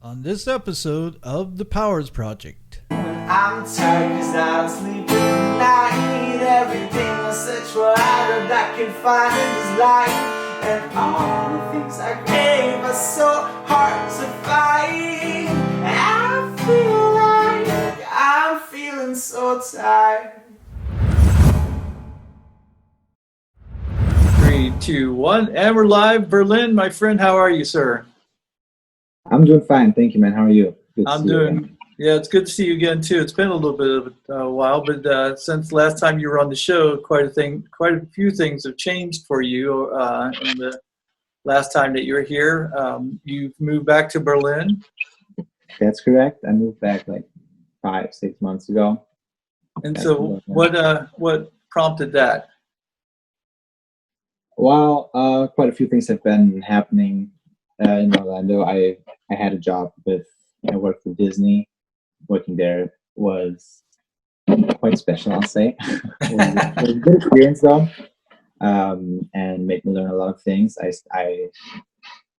On this episode of The Powers Project. I'm tired cause I don't sleep at night. Everything I search for out I can find in this life. And all the things I crave are so hard to find. I feel like I'm feeling so tired. 3, 2, 1, and we're live. Berlin, my friend, how are you, sir? I'm doing fine, thank you, man. How are you? Good to I'm see you again. doing, yeah, it's good to see you again, too. It's been a little bit of a while, but since last time you were on the show, quite a few things have changed for you in the last time that you were here. You've moved back to Berlin. That's correct. I moved back like 5-6 months ago. And so what prompted that? Well, quite a few things have been happening in Orlando. I had a job I worked for Disney. Working there was quite special, I'll say. It was a good experience though, and made me learn a lot of things. I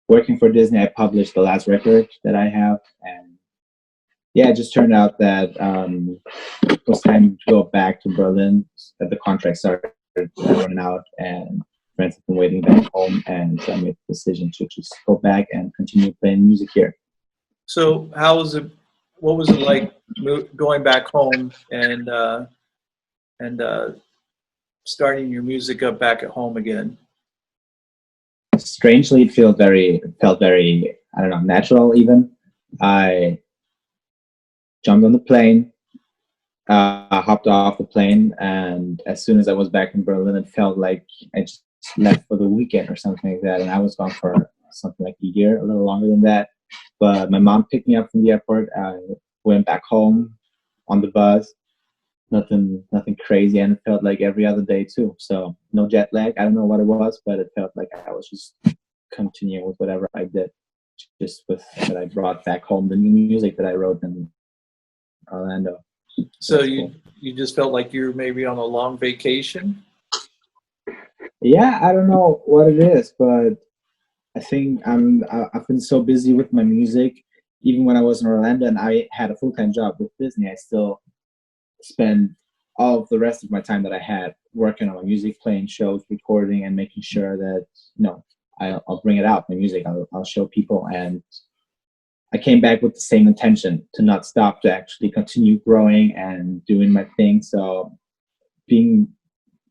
working for Disney, I published the last record that I have, and yeah, it just turned out that it was time to go back to Berlin. That the contract started running out, and friends have been waiting back home, and so I made the decision to just go back and continue playing music here. So how was it? What was it like going back home and starting your music up back at home again? Strangely, it felt very, I don't know, natural even. I jumped on the plane, hopped off the plane, and as soon as I was back in Berlin, it felt like I just left for the weekend or something like that, and I was gone for something like a year, a little longer than that. But my mom picked me up from the airport. I went back home on the bus. Nothing crazy, and it felt like every other day too. So no jet lag. I don't know what it was, but it felt like I was just continuing with whatever I did, just with that I brought back home, the new music that I wrote in Orlando. So you just felt like you were maybe on a long vacation? Yeah, I don't know what it is, but I think I've been so busy with my music. Even when I was in Orlando and I had a full-time job with Disney, I still spend all of the rest of my time that I had working on my music, playing shows, recording, and making sure that I'll bring it out. My music, I'll show people, and I came back with the same intention to not stop, to actually continue growing and doing my thing. So being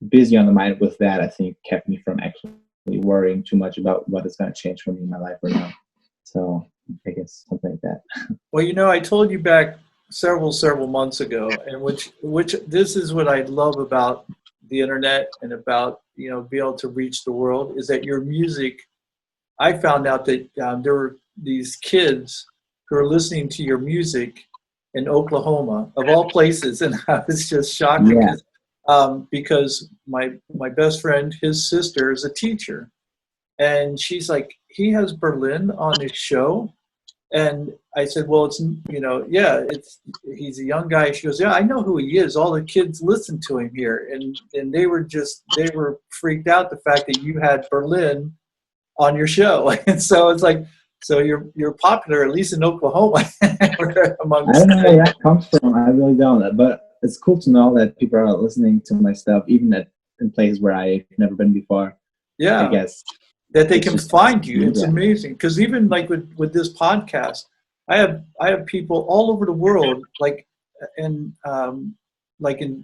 busy on the mind with that, I think, kept me from actually worrying too much about what is going to change for me in my life right now. So I guess something like that. Well, I told you back several months ago, and which this is what I love about the internet and about be able to reach the world, is that your music. I found out that there were these kids who are listening to your music in Oklahoma, of all places, and I was just shocked. Yeah. Because my best friend, his sister, is a teacher, and she's like, he has Berlin on his show, and I said, well, he's a young guy. She goes, yeah, I know who he is. All the kids listen to him here, and they were freaked out the fact that you had Berlin on your show, and so it's like, so you're popular, at least in Oklahoma. Among I don't know where that comes from. I really don't, but it's cool to know that people are listening to my stuff, even in places where I've never been before. Yeah, I guess that they can find you. It's amazing, because even like with this podcast, I have people all over the world, like in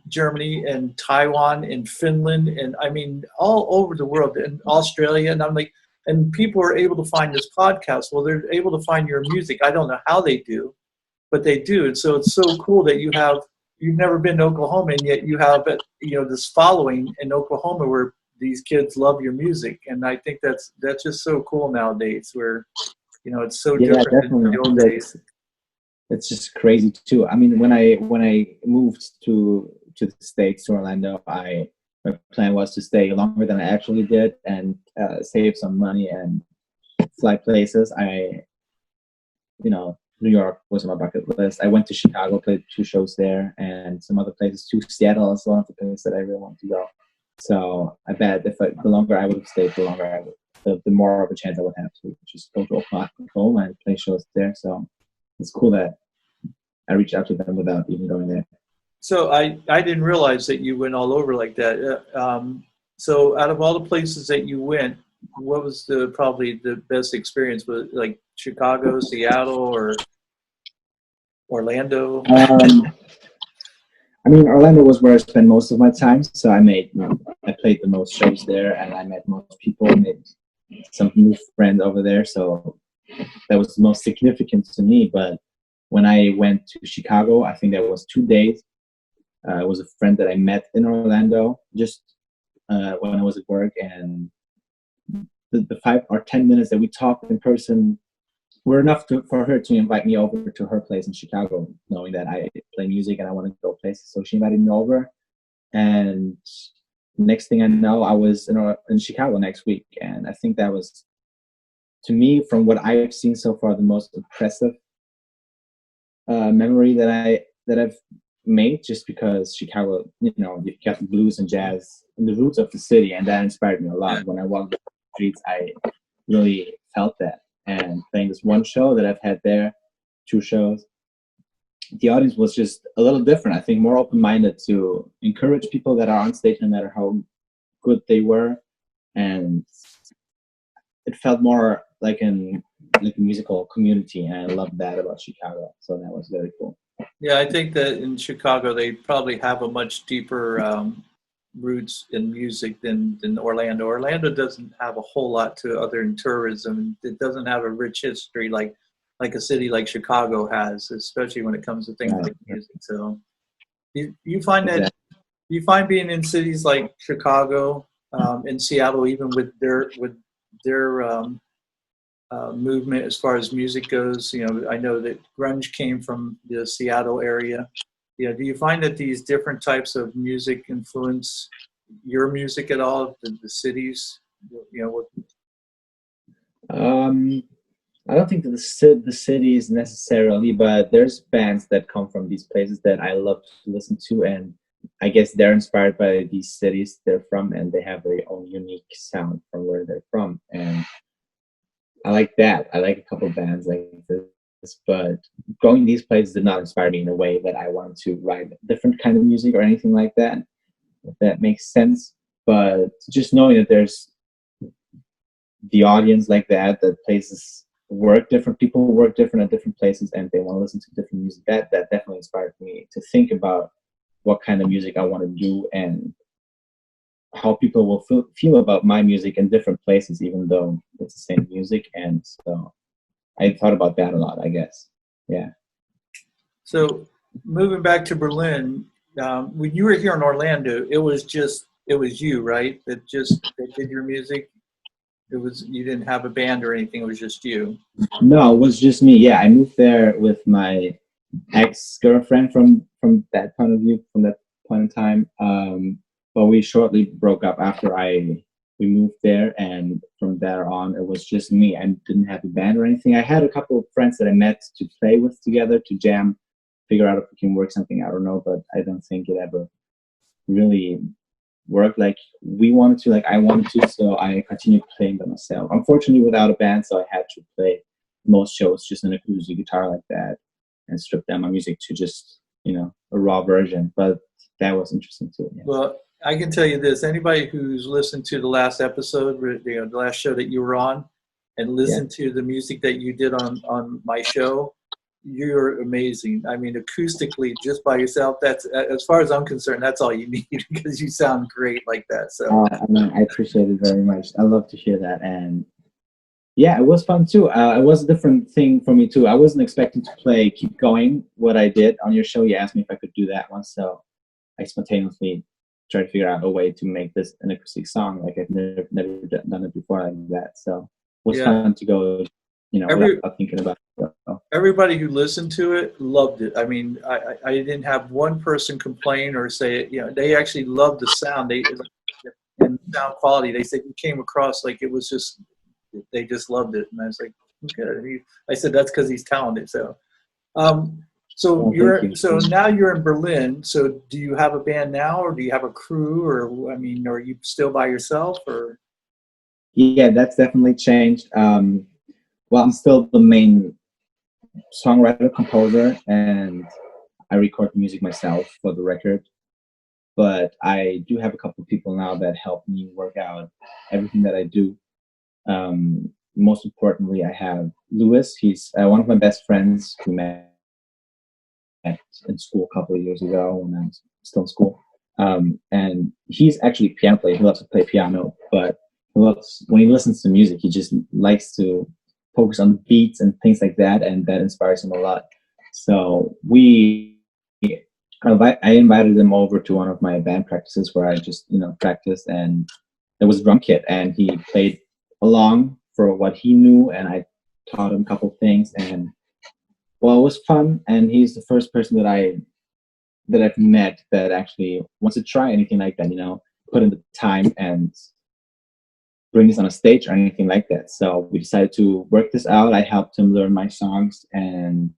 Germany and Taiwan and Finland, and I mean all over the world, in Australia, and I'm like, and people are able to find this podcast. Well, they're able to find your music. I don't know how they do, but they do, and so it's so cool that you've never been to Oklahoma, and yet you have this following in Oklahoma where these kids love your music, and I think that's just so cool nowadays, where it's so different than the old days. It's just crazy too. I mean, when I moved to the States, to Orlando, my plan was to stay longer than I actually did and save some money and fly places. New York was on my bucket list. I went to Chicago, played 2 shows there, and some other places too. Seattle is one of the places that I really want to go. So I bet the longer I would have stayed, the more of a chance I would have to just go to Oklahoma and play shows there. So it's cool that I reached out to them without even going there. So I didn't realize that you went all over like that. So out of all the places that you went, what was probably the best experience? Was it like Chicago, Seattle, or Orlando? I mean, Orlando was where I spent most of my time, so I played the most shows there, and I met most people, made some new friends over there. So that was the most significant to me. But when I went to Chicago, I think that was 2 days. It was a friend that I met in Orlando just when I was at work, and the 5 or 10 minutes that we talked in person were enough for her to invite me over to her place in Chicago, knowing that I play music and I want to go places. So she invited me over, and next thing I know, I was in Chicago next week. And I think that was, to me, from what I've seen so far, the most impressive memory that I've made, just because Chicago, you've got blues and jazz in the roots of the city, and that inspired me a lot. When I walked the streets, I really felt that. And playing this one show that I've had there, 2 shows, the audience was just a little different. I think more open-minded to encourage people that are on stage, no matter how good they were, and it felt more like a musical community, and I love that about Chicago. So that was very cool. Yeah, I think that in Chicago they probably have a much deeper roots in music than Orlando. Orlando doesn't have a whole lot to other than tourism. It doesn't have a rich history like a city like Chicago has, especially when it comes to things like music. So you find that you find being in cities like Chicago and Seattle, even with their movement as far as music goes. I know that grunge came from the Seattle area. Do you find that these different types of music influence your music at all? The cities, I don't think that the cities necessarily, but there's bands that come from these places that I love to listen to, and I guess they're inspired by these cities they're from, and they have their own unique sound from where they're from, and I like that. I like a couple of bands like this, but going these places did not inspire me in a way that I wanted to write a different kind of music or anything like that, if that makes sense. But just knowing that there's the audience like that places work different, people work different at different places, and they want to listen to different music, that definitely inspired me to think about what kind of music I want to do and how people will feel about my music in different places, even though it's the same music. And so I thought about that a lot, I guess. Yeah. So moving back to Berlin, when you were here in Orlando, it was you, right? That did your music. You didn't have a band or anything. It was just you. No, it was just me. Yeah, I moved there with my ex-girlfriend from that point of view, from that point in time. But we shortly broke up after we moved there, and from there on, it was just me. I didn't have a band or anything. I had a couple of friends that I met to play with together, to jam, figure out if we can work something. I don't know, but I don't think it ever really worked like we wanted to, like I wanted to. So I continued playing by myself. Unfortunately, without a band, so I had to play most shows just an acoustic guitar like that, and strip down my music to just a raw version. But that was interesting too. Yeah. Well, I can tell you this: anybody who's listened to the last episode, the last show that you were on, and listened to the music that you did on my show, you're amazing. I mean, acoustically, just by yourself, that's, as far as I'm concerned, that's all you need, because you sound great like that. So I appreciate it very much. I love to hear that, and yeah, it was fun too. It was a different thing for me too. I wasn't expecting to keep going what I did on your show. You asked me if I could do that once, so I spontaneously tried to figure out a way to make this an acoustic song. Like I've never done it before like that. So it was fun to go, without thinking about it. So. Everybody who listened to it loved it. I mean, I didn't have one person complain or say it. They actually loved the sound. And sound quality. They said you came across like it was just, they just loved it. And I was like, okay. I said that's because he's talented. So. So now you're in Berlin. So do you have a band now, or do you have a crew, or are you still by yourself, or? Yeah, that's definitely changed. Well, I'm still the main songwriter, composer, and I record the music myself for the record. But I do have a couple of people now that help me work out everything that I do. Most importantly, I have Lewis. He's one of my best friends. We met in school a couple of years ago when I was still in school. And he's actually a piano player. He loves to play piano, but when he listens to music, he just likes to focus on the beats and things like that, and that inspires him a lot. So I invited him over to one of my band practices where I just practiced, and there was a drum kit, and he played along for what he knew, and I taught him a couple things, and well, it was fun. And he's the first person that I've met that actually wants to try anything like that, put in the time and bring this on a stage or anything like that. So we decided to work this out. I helped him learn my songs, and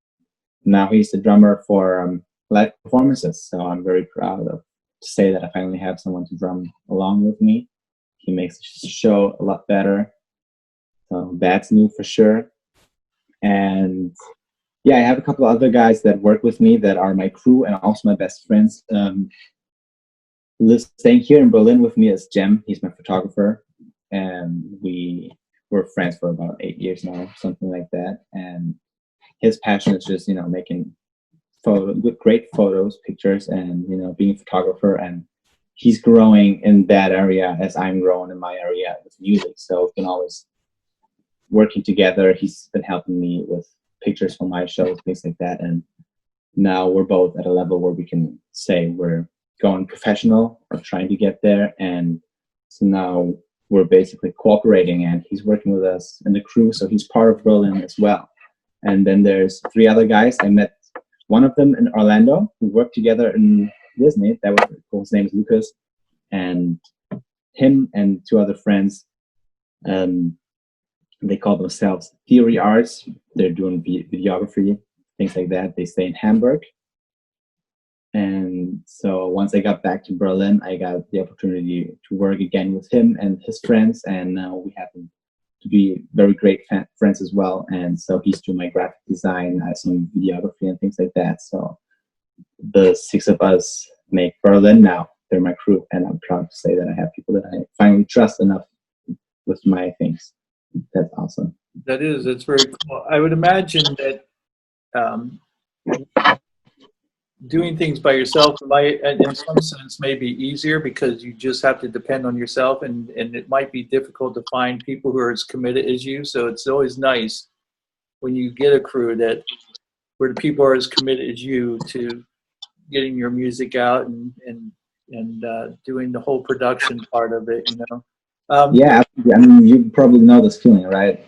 now he's the drummer for live performances. So I'm very proud to say that I finally have someone to drum along with me. He makes the show a lot better. So that's new for sure. And yeah, I have a couple of other guys that work with me that are my crew and also my best friends. Staying here in Berlin with me is Jem. He's my photographer, and we were friends for about 8 years now, something like that. And his passion is just making great photos, pictures, and being a photographer. And he's growing in that area as I'm growing in my area with music. So we've been always working together. He's been helping me with pictures for my shows, things like that. And now we're both at a level where we can say we're going professional or trying to get there. And so now we're basically cooperating, and he's working with us in the crew. So he's part of Berlin as well. And then there's 3 other guys. I met one of them in Orlando. We worked together in Disney. His name is Lucas. And him and 2 other friends, they call themselves Theory Arts. They're doing videography, things like that. They stay in Hamburg. And so once I got back to Berlin, I got the opportunity to work again with him and his friends. And now we happen to be very great friends as well. And so he's doing my graphic design, some videography and things like that. So the 6 of us make Berlin now. They're my crew. And I'm proud to say that I have people that I finally trust enough with my things. That's awesome. That's very cool. I would imagine that doing things by yourself might, in some sense, may be easier because you just have to depend on yourself, and it might be difficult to find people who are as committed as you. So it's always nice when you get a crew where the people are as committed as you to getting your music out and doing the whole production part of it. Yeah, I mean, you probably know this feeling, right?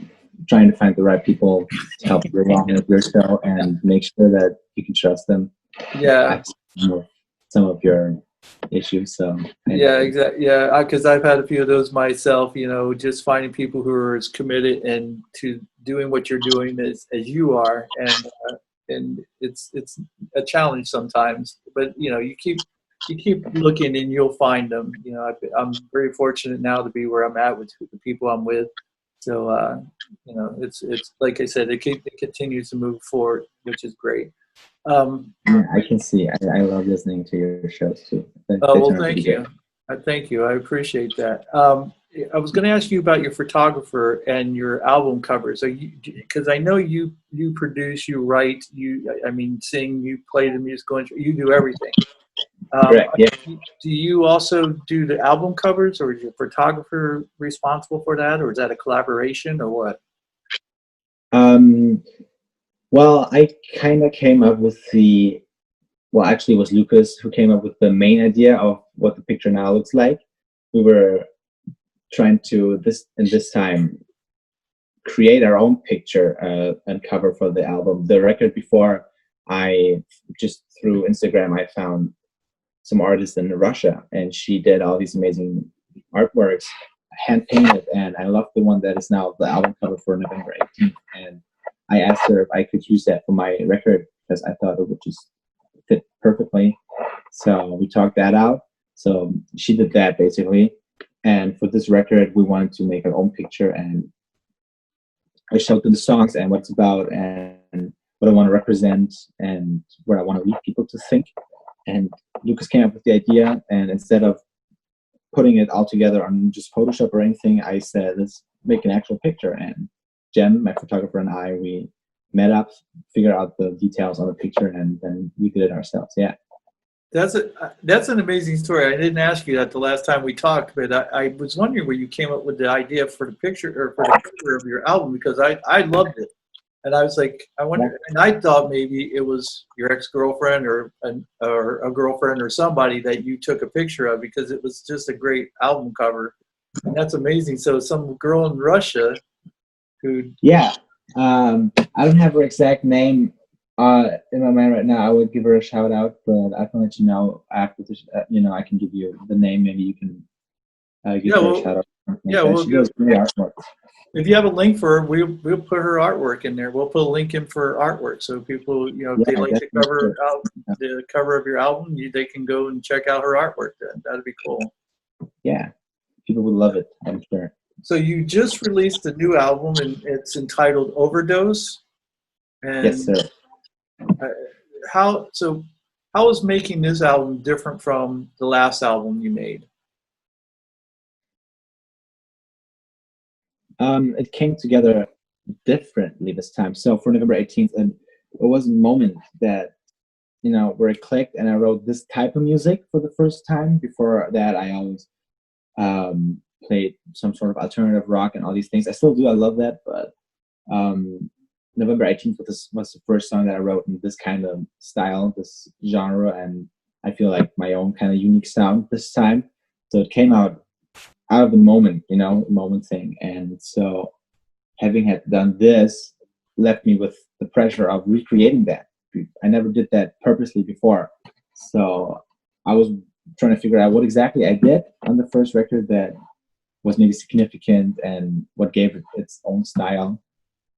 Trying to find the right people to help you along with your show and make sure that you can trust them. Yeah. Some of your issues. So yeah, exactly. Yeah, because I've had a few of those myself. Just finding people who are as committed and to doing what you're doing as you are, and it's a challenge sometimes. But you keep looking and you'll find them. I'm very fortunate now to be where I'm at with the people I'm with. So it's like I said, it continues to move forward, which is great. Yeah, I can see. I love listening to your shows too. Well, thank you. Thank you. I appreciate that. I was going to ask you about your photographer and your album covers. Because I know you produce, you write, sing, you play the musical instrument, you do everything. Correct. Yeah. Do you also do the album covers, or is your photographer responsible for that, or is that a collaboration, or what? Well, I kind of came up with actually it was Lucas who came up with the main idea of what the picture now looks like. We were trying to, this time, create our own picture and cover for the album. The record before, I just through Instagram, I found some artist in Russia, and she did all these amazing artworks, hand painted, and I love the one that is now the album cover for November 18th. And I asked her if I could use that for my record because I thought it would just fit perfectly. So we talked that out. So she did that basically. And for this record, we wanted to make our own picture, and I showed them the songs and what it's about. And what I want to represent and what I want to lead people to think. And Lucas came up with the idea, and instead of putting it all together on just Photoshop or anything, I said, let's make an actual picture. And Jem, my photographer, and I, we met up, figured out the details on the picture, and then we did it ourselves. Yeah. That's an amazing story. I didn't ask you that the last time we talked, but I was wondering where you came up with the idea for the picture or for the cover of your album, because I loved it. And I was like, I wonder, and I thought maybe it was your ex-girlfriend or a girlfriend or somebody that you took a picture of, because it was just a great album cover. And that's amazing. So some girl in Russia who... Yeah. I don't have her exact name in my mind right now. I would give her a shout out, but I can let you know after this. I can give you the name. Maybe you can give her a shout out. She does great artwork. If you have a link for her, we'll put her artwork in there. We'll put a link in for artwork, so people, if they like the cover of your album, they can go and check out her artwork. That'd be cool. Yeah, people would love it, I'm sure. So you just released a new album, and it's entitled Overdose. And yes, sir. How is making this album different from the last album you made? It came together differently this time. So for November 18th, and it was a moment that, where it clicked, and I wrote this type of music for the first time. Before that, I always played some sort of alternative rock and all these things. I still do. I love that. But November 18th was the first song that I wrote in this kind of style, this genre, and I feel like my own kind of unique sound this time. So it came out of the moment, moment thing. And so having had done this left me with the pressure of recreating that. I never did that purposely before. So I was trying to figure out what exactly I did on the first record that was maybe significant and what gave it its own style.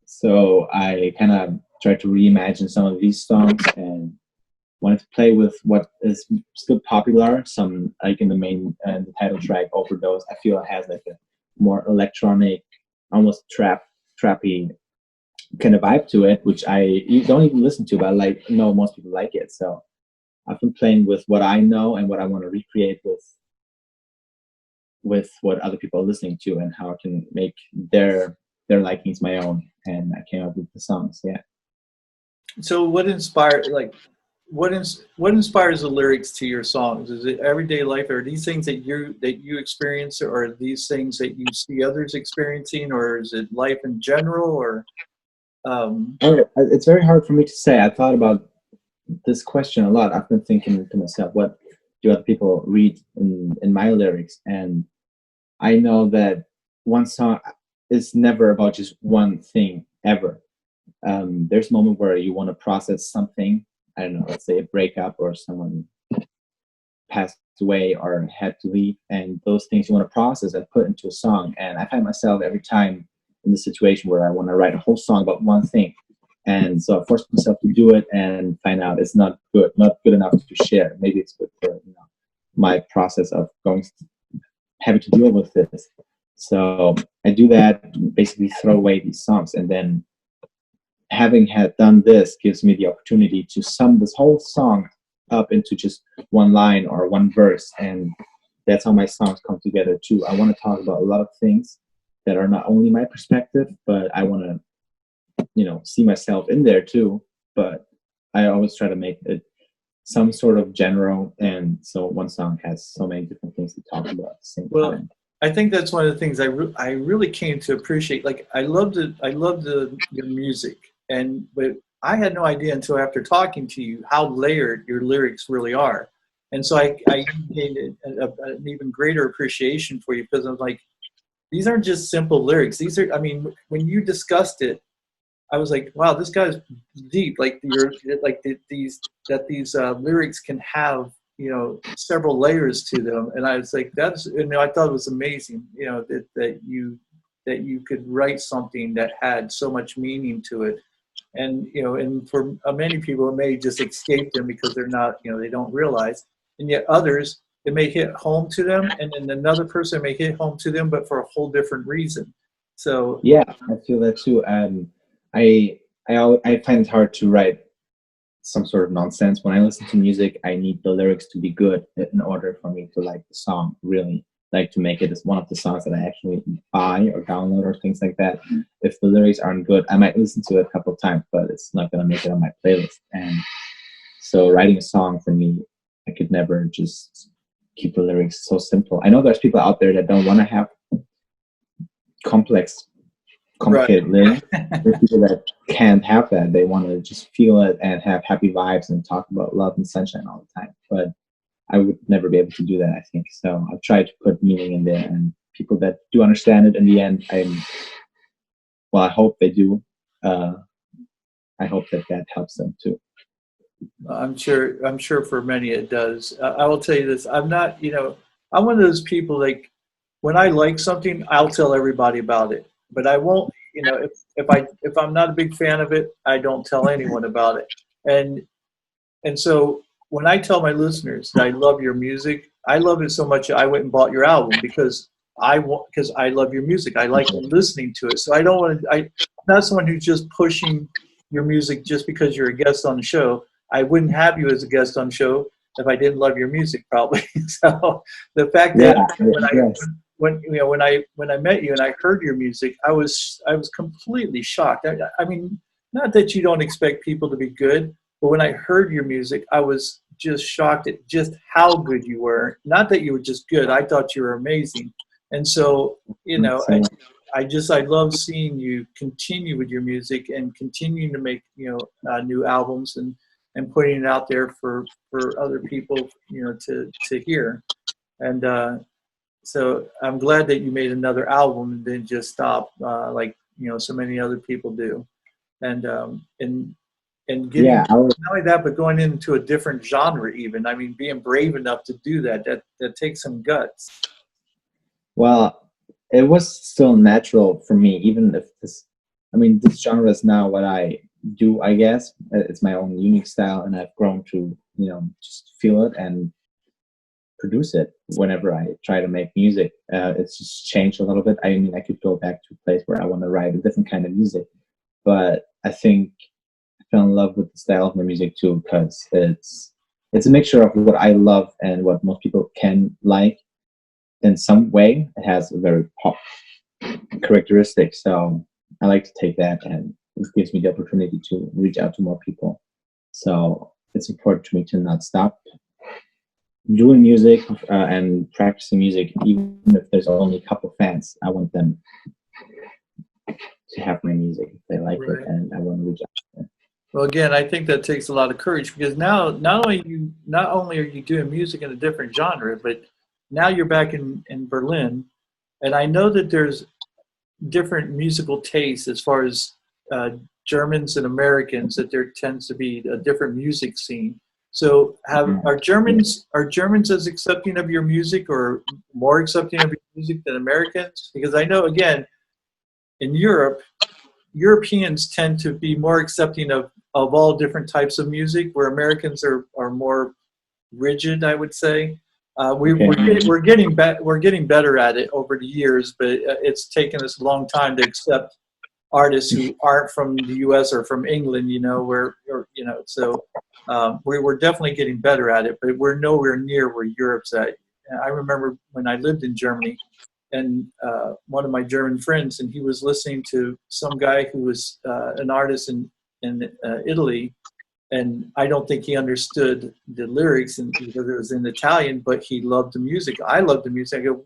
So I kind of tried to reimagine some of these songs and wanted to play with what is still popular. Some, like in the main the title track, Overdose, I feel it has like a more electronic, almost trappy kind of vibe to it, which you don't even listen to, but I know most people like it. So I've been playing with what I know and what I want to recreate with what other people are listening to, and how I can make their likings my own. And I came up with the songs. Yeah. So what inspires the lyrics to your songs? Is it everyday life? Are these things that you experience, or are these things that you see others experiencing, or is it life in general? Or it's very hard for me to say. I thought about this question a lot. I've been thinking to myself, what do other people read in my lyrics? And I know that one song is never about just one thing ever. There's a moment where you want to process something. I don't know, let's say a breakup, or someone passed away or had to leave, and those things you want to process and put into a song. And I find myself every time in the situation where I want to write a whole song about one thing. And so I force myself to do it and find out it's not good enough to share. Maybe it's good for my process of having to deal with this. So I do that, basically throw away these songs, and then having done this gives me the opportunity to sum this whole song up into just one line or one verse, and that's how my songs come together too. I want to talk about a lot of things that are not only my perspective, but I want to, see myself in there too. But I always try to make it some sort of general, and so one song has so many different things to talk about at the same time. I think that's one of the things I really came to appreciate. Like I loved your music, but I had no idea until after talking to you how layered your lyrics really are. And so I gained an even greater appreciation for you, because I'm like, these aren't just simple lyrics. These are, when you discussed it, I was like, wow, this guy's deep. Like these lyrics can have, several layers to them. And I was like, I thought it was amazing, that you could write something that had so much meaning to it. And, and for many people, it may just escape them because they're not, they don't realize. And yet others, it may hit home to them, and then another person may hit home to them, but for a whole different reason. So yeah, I feel that too. I I find it hard to write some sort of nonsense. When I listen to music, I need the lyrics to be good in order for me to like the song, really like to make it as one of the songs that I actually buy or download or things like that. If the lyrics aren't good, I might listen to it a couple of times, but it's not going to make it on my playlist. And so writing a song for me, I could never just keep the lyrics so simple. I know there's people out there that don't want to have complex, complicated lyrics. There's people that can't have that. They want to just feel it and have happy vibes and talk about love and sunshine all the time. But I would never be able to do that, I think. So I've tried to put meaning in there, and people that do understand it in the end, I hope they do. I hope that helps them too. I'm sure for many it does. I will tell you this. I'm not, I'm one of those people, like, when I like something, I'll tell everybody about it. But I won't, if I'm not a big fan of it, I don't tell anyone about it. And so when I tell my listeners that I love your music, I love it so much I went and bought your album because I love your music. I like listening to it. So I don't want to. I'm not someone who's just pushing your music just because you're a guest on the show. I wouldn't have you as a guest on the show if I didn't love your music, probably. So the fact that when I met you and I heard your music, I was completely shocked. I mean, not that you don't expect people to be good, but when I heard your music, I was just shocked at just how good you were. Not that you were just good; I thought you were amazing. And so, I love seeing you continue with your music and continuing to make new albums and putting it out there for other people to hear. And so I'm glad that you made another album and didn't just stop like so many other people do. And getting not only that, but going into a different genre even. I mean, being brave enough to do that takes some guts. Well, it was still natural for me, even if this genre is now what I do, I guess. It's my own unique style, and I've grown to, just feel it and produce it whenever I try to make music. It's just changed a little bit. I mean, I could go back to a place where I want to write a different kind of music, but I think I fell in love with the style of my music too, because it's a mixture of what I love and what most people can like. In some way, it has a very pop characteristic. So I like to take that, and it gives me the opportunity to reach out to more people. So it's important to me to not stop doing music and practicing music, even if there's only a couple fans. I want them to have my music if they like it, and I want to reach out to them. Well, again, I think that takes a lot of courage, because now not only are you doing music in a different genre, but now you're back in Berlin, and I know that there's different musical tastes as far as Germans and Americans, that there tends to be a different music scene. So are Germans as accepting of your music or more accepting of your music than Americans? Because I know, again, in Europe, Europeans tend to be more accepting of all different types of music, where Americans are more rigid, I would say. We're getting better at it over the years, but it's taken us a long time to accept artists who aren't from the U.S. or from England. So we're definitely getting better at it, but we're nowhere near where Europe's at. I remember when I lived in Germany, and one of my German friends, and he was listening to some guy who was an artist in Italy. And I don't think he understood the lyrics, and because it was in Italian, but he loved the music. I loved the music. I go,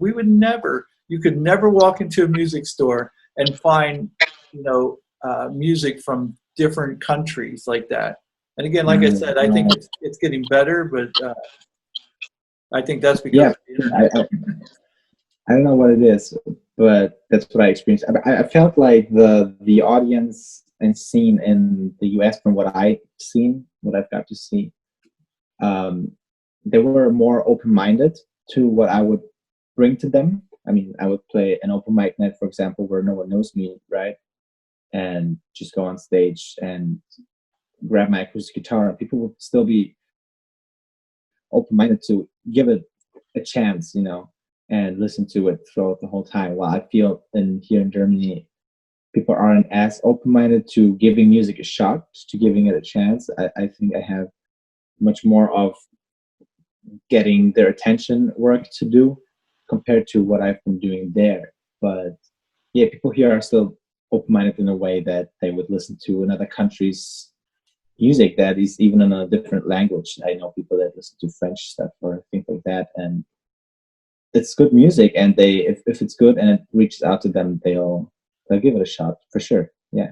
you could never walk into a music store and find, music from different countries like that. And again, like I said, I think it's getting better, but I think that's because of the internet. I don't know what it is, but that's what I experienced. I felt like the audience and scene in the US, from what I've got to see, they were more open-minded to what I would bring to them. I mean, I would play an open mic night, for example, where no one knows me, right? And just go on stage and grab my acoustic guitar, and people would still be open-minded to give it a chance, and listen to it throughout the whole time. Well, I feel here in Germany, people aren't as open-minded to giving music a shot, to giving it a chance. I think I have much more of getting their attention work to do compared to what I've been doing there. But yeah, people here are still open-minded in a way that they would listen to another country's music that is even in a different language. I know people that listen to French stuff or things like that, and it's good music. And they, if it's good and it reaches out to them, they'll give it a shot for sure. Yeah.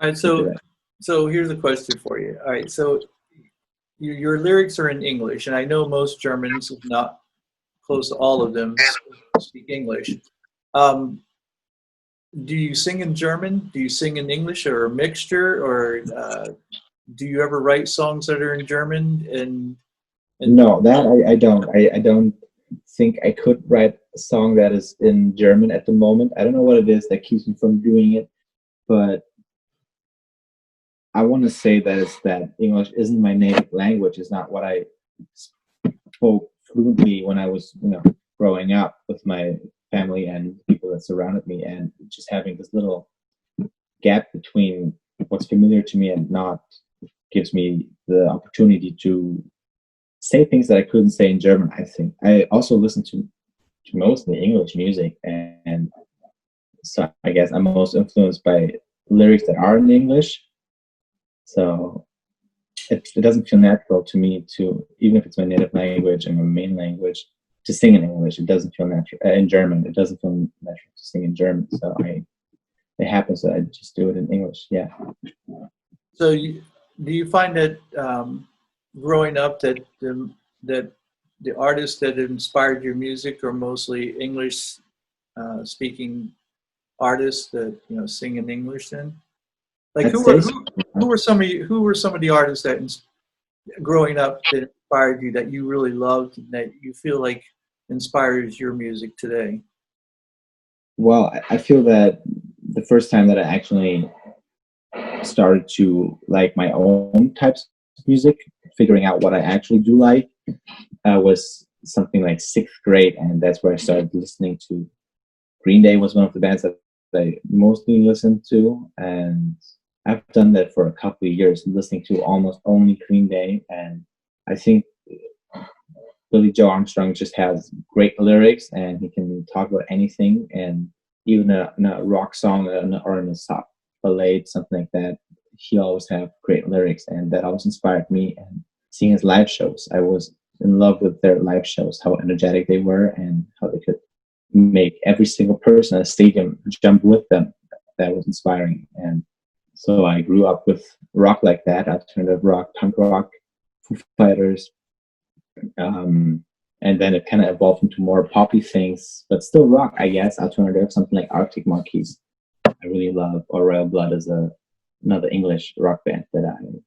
All right, so here's a question for you. All right, so your lyrics are in English, and I know most Germans, if not close to all of them, speak English. Um, do you sing in German? Do you sing in English, or a mixture, or do you ever write songs that are in German? And No, that I don't. I don't think I could write a song that is in German at the moment. I don't know what it is that keeps me from doing it, but I want to say that it's that English isn't my native language. It's not what I spoke fluently when I was, growing up with my family and people that surrounded me, and just having this little gap between what's familiar to me and not gives me the opportunity to say things that I couldn't say in German. I think I also listen to mostly English music, and so I guess I'm most influenced by lyrics that are in English. So it doesn't feel natural to me to, even if it's my native language and my main language, to sing in English. It doesn't feel natural in German. It doesn't feel natural to sing in German. So it happens that I just do it in English. Yeah. so do you find that growing up that the artists that inspired your music are mostly English speaking artists that sing in English? Then, like I'd who say were so. who were some of the artists that growing up that inspired you, that you really loved, and that you feel like inspires your music today? Well, I feel that the first time that I actually started to like my own types of music, figuring out what I actually do like, was something like sixth grade, and that's where I started listening to Green Day. Was one of the bands that I mostly listened to, and I've done that for a couple of years, listening to almost only Green Day. And I think Billy Joe Armstrong just has great lyrics, and he can talk about anything, and even in a rock song or in a soft ballad, something like that, he always have great lyrics, and that always inspired me. And seeing his live shows, I was in love with their live shows, how energetic they were, and how they could make every single person in a stadium jump with them. That was inspiring. And so I grew up with rock like that, alternative rock, punk rock, Foo Fighters, and then it kind of evolved into more poppy things, but still rock, I guess, alternative, something like Arctic Monkeys. I really love, or Royal Blood is another English rock band that I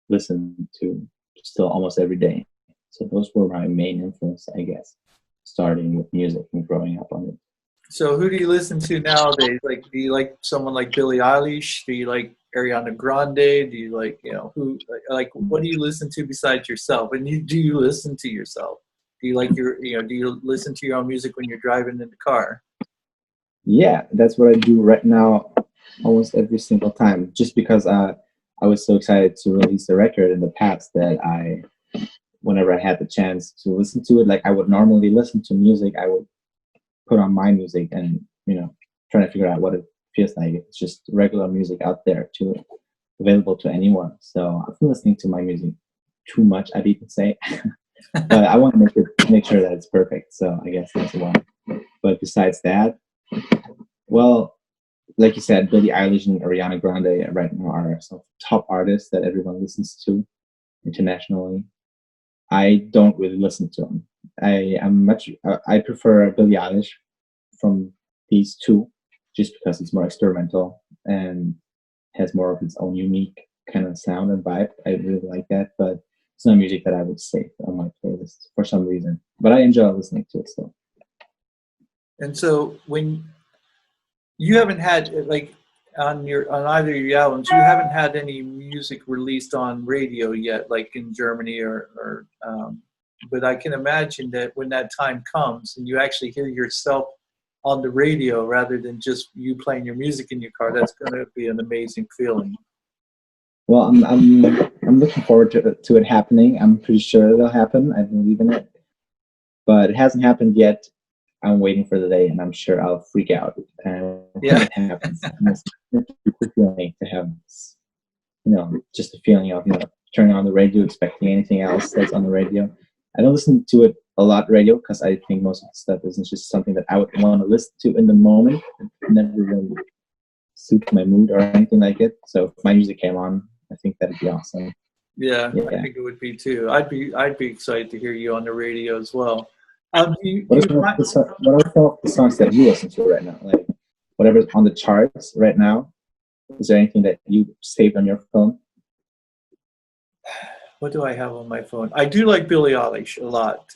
listen to still almost every day. So those were my main influence, I guess, starting with music and growing up on it. So who do you listen to nowadays? Like, do you like someone like Billie Eilish? Do you like Ariana Grande? Do you like, who, like what do you listen to besides yourself? And do you listen to yourself? Do you like do you listen to your own music when you're driving in the car? Yeah, that's what I do right now, almost every single time, just because I was so excited to release the record in the past that whenever I had the chance to listen to it, like I would normally listen to music, I would put on my music and, trying to figure out what it feels like. It's just regular music out there available to anyone. So I've been listening to my music too much, I'd even say, but I want to make sure that it's perfect. So I guess that's one. But besides that, well, like you said, Billie Eilish and Ariana Grande right now are some top artists that everyone listens to internationally. I don't really listen to them. I prefer Billie Eilish from these two, just because it's more experimental and has more of its own unique kind of sound and vibe. I really like that, but it's not music that I would save on my playlist for some reason. But I enjoy listening to it still. And so when you haven't had, like, on either of your albums, you haven't had any music released on radio yet, like in Germany or but I can imagine that when that time comes and you actually hear yourself on the radio rather than just you playing your music in your car, that's going to be an amazing feeling. Well, I'm looking forward to it happening. I'm pretty sure it'll happen. I believe in it, but it hasn't happened yet. I'm waiting for the day, and I'm sure I'll freak out when it happens. It's a feeling to have, just a feeling of turning on the radio, expecting anything else that's on the radio. I don't listen to it a lot radio because I think most of the stuff isn't just something that I would want to listen to in the moment. It never really suits my mood or anything like it. So if my music came on, I think that'd be awesome. Yeah, I think it would be too. I'd be excited to hear you on the radio as well. What are some of the songs that you listen to right now? Like whatever's on the charts right now. Is there anything that you saved on your phone? What do I have on my phone? I do like Billie Eilish a lot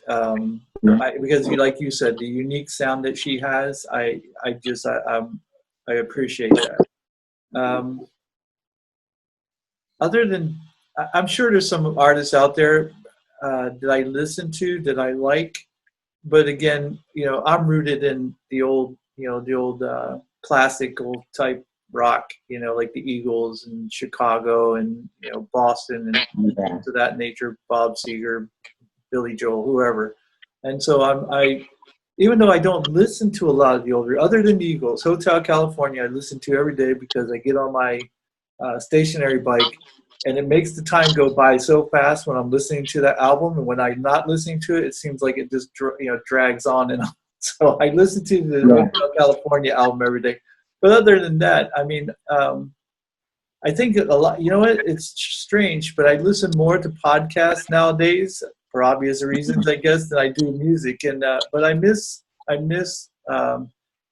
because, like you said, the unique sound that she has. I appreciate that. Other than, I'm sure there's some artists out there that I listen to that I like, but again, I'm rooted in the old classical type rock, like the Eagles and Chicago and Boston and things of that nature, Bob Seger, Billy Joel, whoever. And so I even though I don't listen to a lot of the older, other than the Eagles, Hotel California, I listen to every day because I get on my stationary bike, and it makes the time go by so fast when I'm listening to that album, and when I'm not listening to it, it seems like it just drags on and on. So I listen to the Hotel California album every day. But other than that, I mean, I think a lot. You know what? It's strange, but I listen more to podcasts nowadays for obvious reasons, I guess, than I do music. And but I miss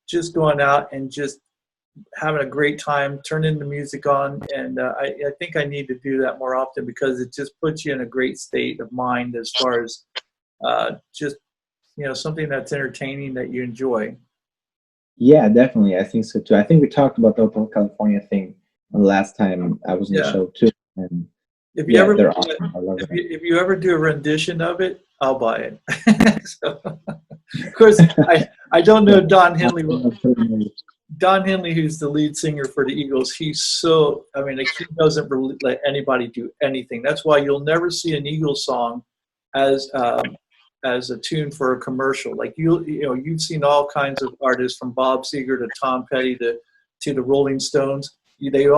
just going out and just having a great time, turning the music on, and I think I need to do that more often because it just puts you in a great state of mind as far as just something that's entertaining that you enjoy. Yeah, definitely. I think so too. I think we talked about the Hotel California thing the last time I was in the show too. And if you ever do a rendition of it, I'll buy it. So, of course, I don't know Don Henley. Don Henley, who's the lead singer for the Eagles, he doesn't really let anybody do anything. That's why you'll never see an Eagles song as a tune for a commercial. Like you've seen all kinds of artists from Bob Seger to Tom Petty to the Rolling Stones. They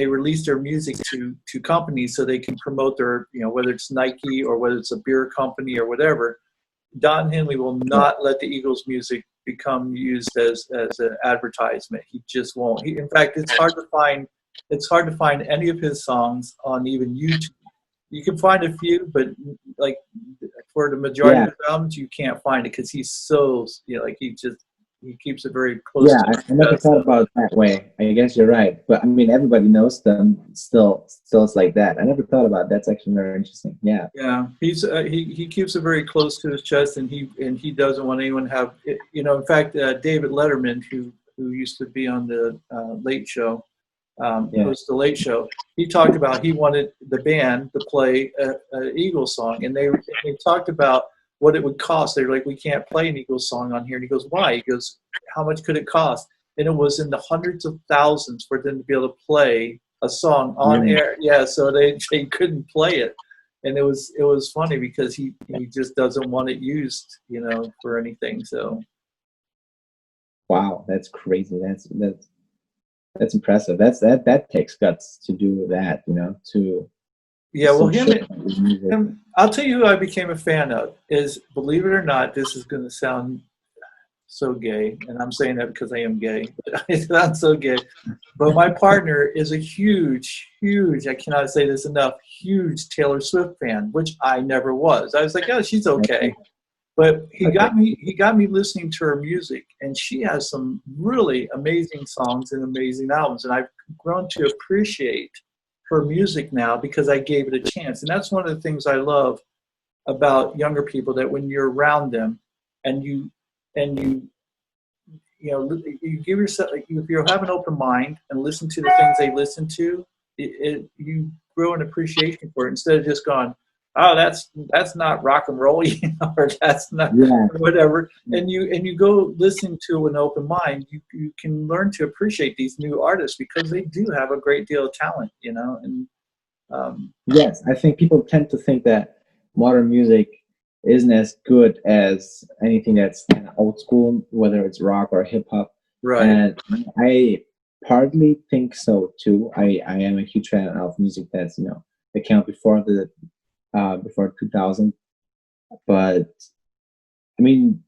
release their music to companies so they can promote their whether it's Nike or whether it's a beer company or whatever. Don Henley will not let the Eagles music become used as an advertisement. He just won't. In fact, it's hard to find any of his songs on even YouTube. You can find a few, but like for the majority of the albums, you can't find it because he's so he keeps it very close. Yeah, I never thought about it that way. I guess you're right, but I mean everybody knows them. Still, it's like that. I never thought about it. That's actually very interesting. Yeah. Yeah, he keeps it very close to his chest, and he doesn't want anyone to have it. In fact, David Letterman, who used to be on the Late Show. Host the Late Show. He talked about he wanted the band to play an Eagles song, and they talked about what it would cost. They were like, we can't play an Eagles song on here. And he goes, why? He goes, how much could it cost? And it was in the hundreds of thousands for them to be able to play a song on air. Yeah, so they couldn't play it, and it was funny because he just doesn't want it used, for anything. So. Wow, that's crazy. That's impressive. That takes guts to do that, to. Yeah, well, him, I'll tell you who I became a fan of is, believe it or not, this is going to sound so gay, and I'm saying that because I am gay, but it sounds so gay. But my partner is a huge, I cannot say this enough, huge Taylor Swift fan, which I never was. I was like, oh, she's okay. But he got me listening to her music, and she has some really amazing songs and amazing albums, and I've grown to appreciate her music now because I gave it a chance. And that's one of the things I love about younger people, that when you're around them and you give yourself, if you have an open mind and listen to the things they listen to, you grow an appreciation for it instead of just going, oh, that's not rock and roll, or that's not Yeah, whatever. And you go listen to an open mind, you can learn to appreciate these new artists because they do have a great deal of talent, and um, yes. I think people tend to think that modern music isn't as good as anything that's kind of old school, whether it's rock or hip hop. right, And I partly think so too. I am a huge fan of music that's that came out before 2000. But I mean,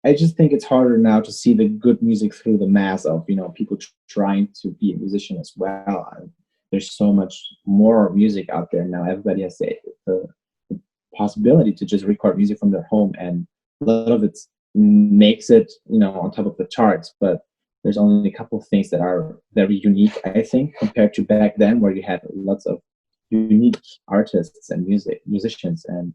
I just think it's harder now to see the good music through the mass of people trying to be a musician as well. And there's so much more music out there now. Everybody has the possibility to just record music from their home, and a lot of it makes it on top of the charts. But there's only a couple of things that are very unique, I think, compared to back then, where you had lots of unique artists and musicians, and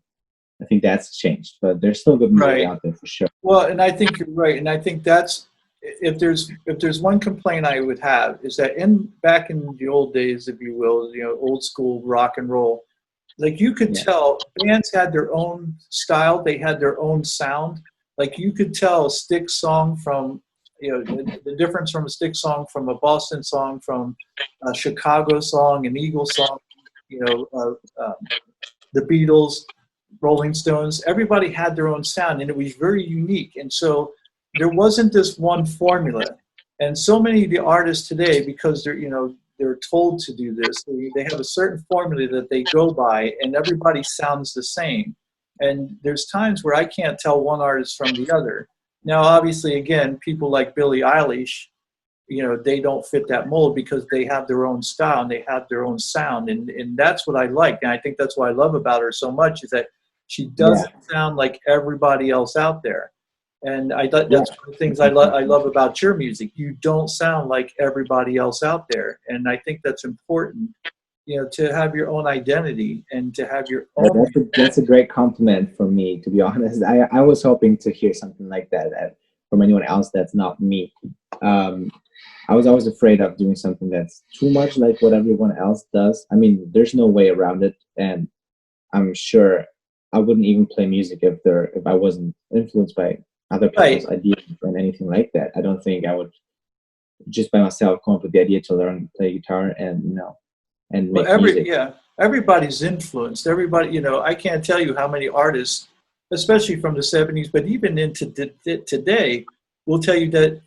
I think that's changed. But there's still good music right. out there for sure. Well, and I think you're right, and I think that's if there's one complaint I would have is that in back in the old days, if you will, old school rock and roll, like you could Yeah. tell bands had their own style, they had their own sound. Like you could tell a Styx song from the difference from a Styx song from a Boston song, from a Chicago song, an Eagles song, you know, the Beatles, Rolling Stones. Everybody had their own sound, and it was very unique. And so there wasn't this one formula. And so many of the artists today, because they're told to do this, they have a certain formula that they go by, and everybody sounds the same. And there's times where I can't tell one artist from the other. Now, obviously, again, people like Billie Eilish, they don't fit that mold because they have their own style and they have their own sound. And that's what I like. And I think that's what I love about her so much, is that she Yeah. doesn't sound like everybody else out there. And I thought Yeah. that's one of the things I love about your music. You don't sound like everybody else out there. And I think that's important, to have your own identity and to have your Yeah, own. that's a great compliment for me, to be honest. I was hoping to hear something like that from anyone else that's not me. Um, I was always afraid of doing something that's too much like what everyone else does. I mean, there's no way around it, and I'm sure I wouldn't even play music if I wasn't influenced by other Right. people's ideas and anything like that. I don't think I would just by myself come up with the idea to learn to play guitar and and Well, make music. everybody's influenced. Everybody, I can't tell you how many artists, especially from the '70s, but even into today, will tell you that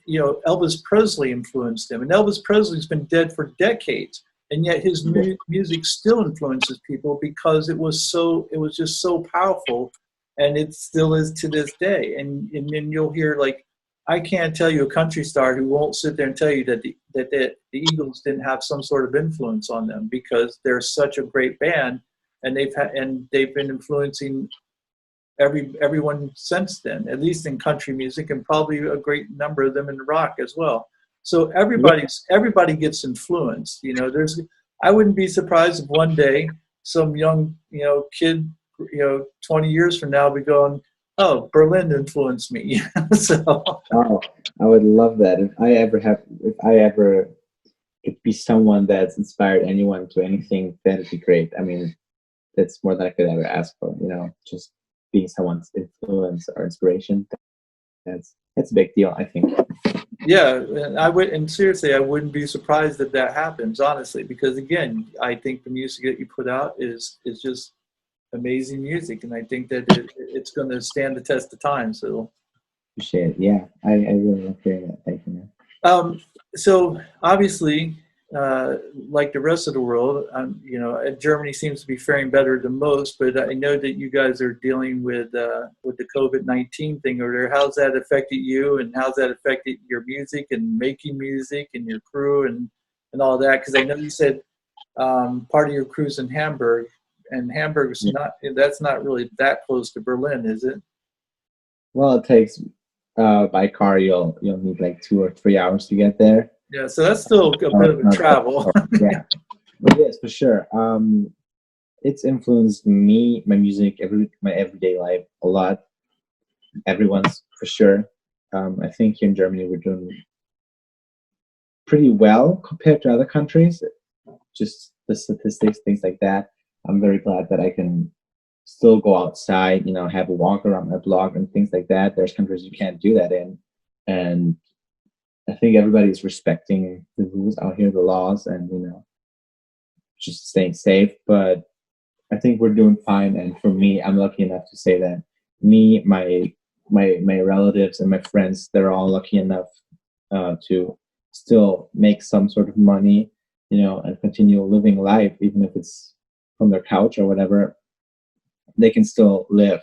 Elvis Presley influenced him, and Elvis Presley's been dead for decades, and yet his music still influences people because it was just so powerful, and it still is to this day. And then you'll hear, like, I can't tell you a country star who won't sit there and tell you that the Eagles didn't have some sort of influence on them, because they're such a great band, and they've been influencing everyone since then, at least in country music, and probably a great number of them in rock as well. So everybody gets influenced. I wouldn't be surprised if one day some young kid 20 years from now be going, oh, Berlin influenced me. So Oh, I would love that. If I ever could be someone that's inspired anyone to anything, that'd be great. I mean, that's more than I could ever ask for. Just being someone's influence or inspiration. That's a big deal, I think. yeah, and seriously, I wouldn't be surprised if that happens, honestly, because again, I think the music that you put out is just amazing music, and I think that it's going to stand the test of time. So, Appreciate it. Yeah, I really love hearing that. Thank you, man. so obviously, like the rest of the world, Germany seems to be faring better than most. But I know that you guys are dealing with the COVID-19 thing over there. How's that affected you, and how's that affected your music and making music and your crew and all that? Because I know you said part of your crew's in Hamburg, and Hamburg's that's not really that close to Berlin, is it? Well, it takes by car you'll need like 2 or 3 hours to get there. Yeah, so that's still a bit of a travel. Yeah, it is for sure. It's influenced me, my music, my everyday life a lot. Everyone's for sure. I think here in Germany we're doing pretty well compared to other countries. Just the statistics, things like that. I'm very glad that I can still go outside, have a walk around my block and things like that. There's countries you can't do that in. And I think everybody's respecting the rules out here, the laws, and, just staying safe. But I think we're doing fine. And for me, I'm lucky enough to say that me, my relatives and my friends, they're all lucky enough to still make some sort of money, and continue living life, even if it's from their couch or whatever. They can still live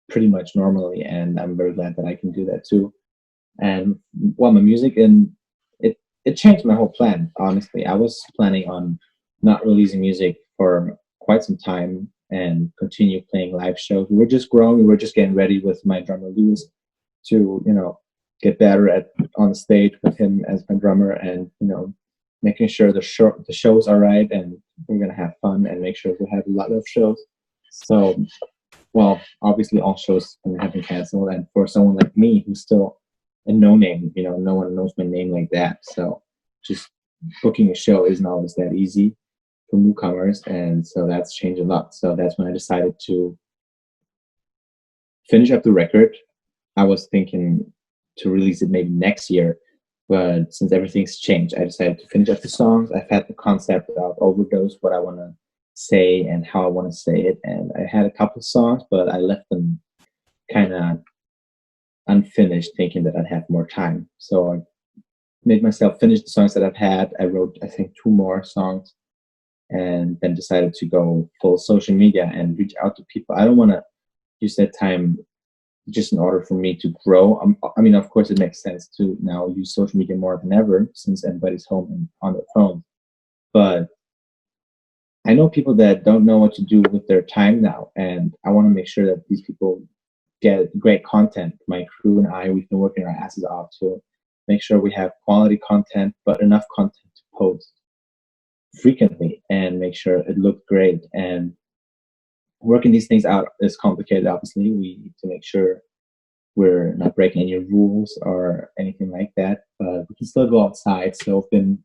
pretty much normally, and I'm very glad that I can do that too. And well, my music, and it changed my whole plan. Honestly, I was planning on not releasing music for quite some time and continue playing live shows. We were just growing. We were just getting ready with my drummer Lewis to get better at on the stage with him as my drummer, and making sure the shows are right, and we're gonna have fun and make sure we have a lot of shows. So, well, obviously all shows have been canceled, and for someone like me who's still a no name, no one knows my name like that. So just booking a show isn't always that easy for newcomers, and so that's changed a lot. So that's when I decided to finish up the record. I was thinking to release it maybe next year, but since everything's changed, I decided to finish up the songs. I've had the concept of Overdose, what I want to say and how I want to say it, and I had a couple of songs, but I left them kind of unfinished, thinking that I'd have more time. So I made myself finish the songs that I've had. I wrote, I think, 2 more songs, and then decided to go full social media and reach out to people. I don't want to use that time just in order for me to grow. I mean, of course, it makes sense to now use social media more than ever since everybody's home and on their phone. But I know people that don't know what to do with their time now, and I want to make sure that these people get great content. My crew and I, we've been working our asses off to make sure we have quality content, but enough content to post frequently and make sure it looked great. And working these things out is complicated. Obviously, we need to make sure we're not breaking any rules or anything like that, but we can still go outside. So I've been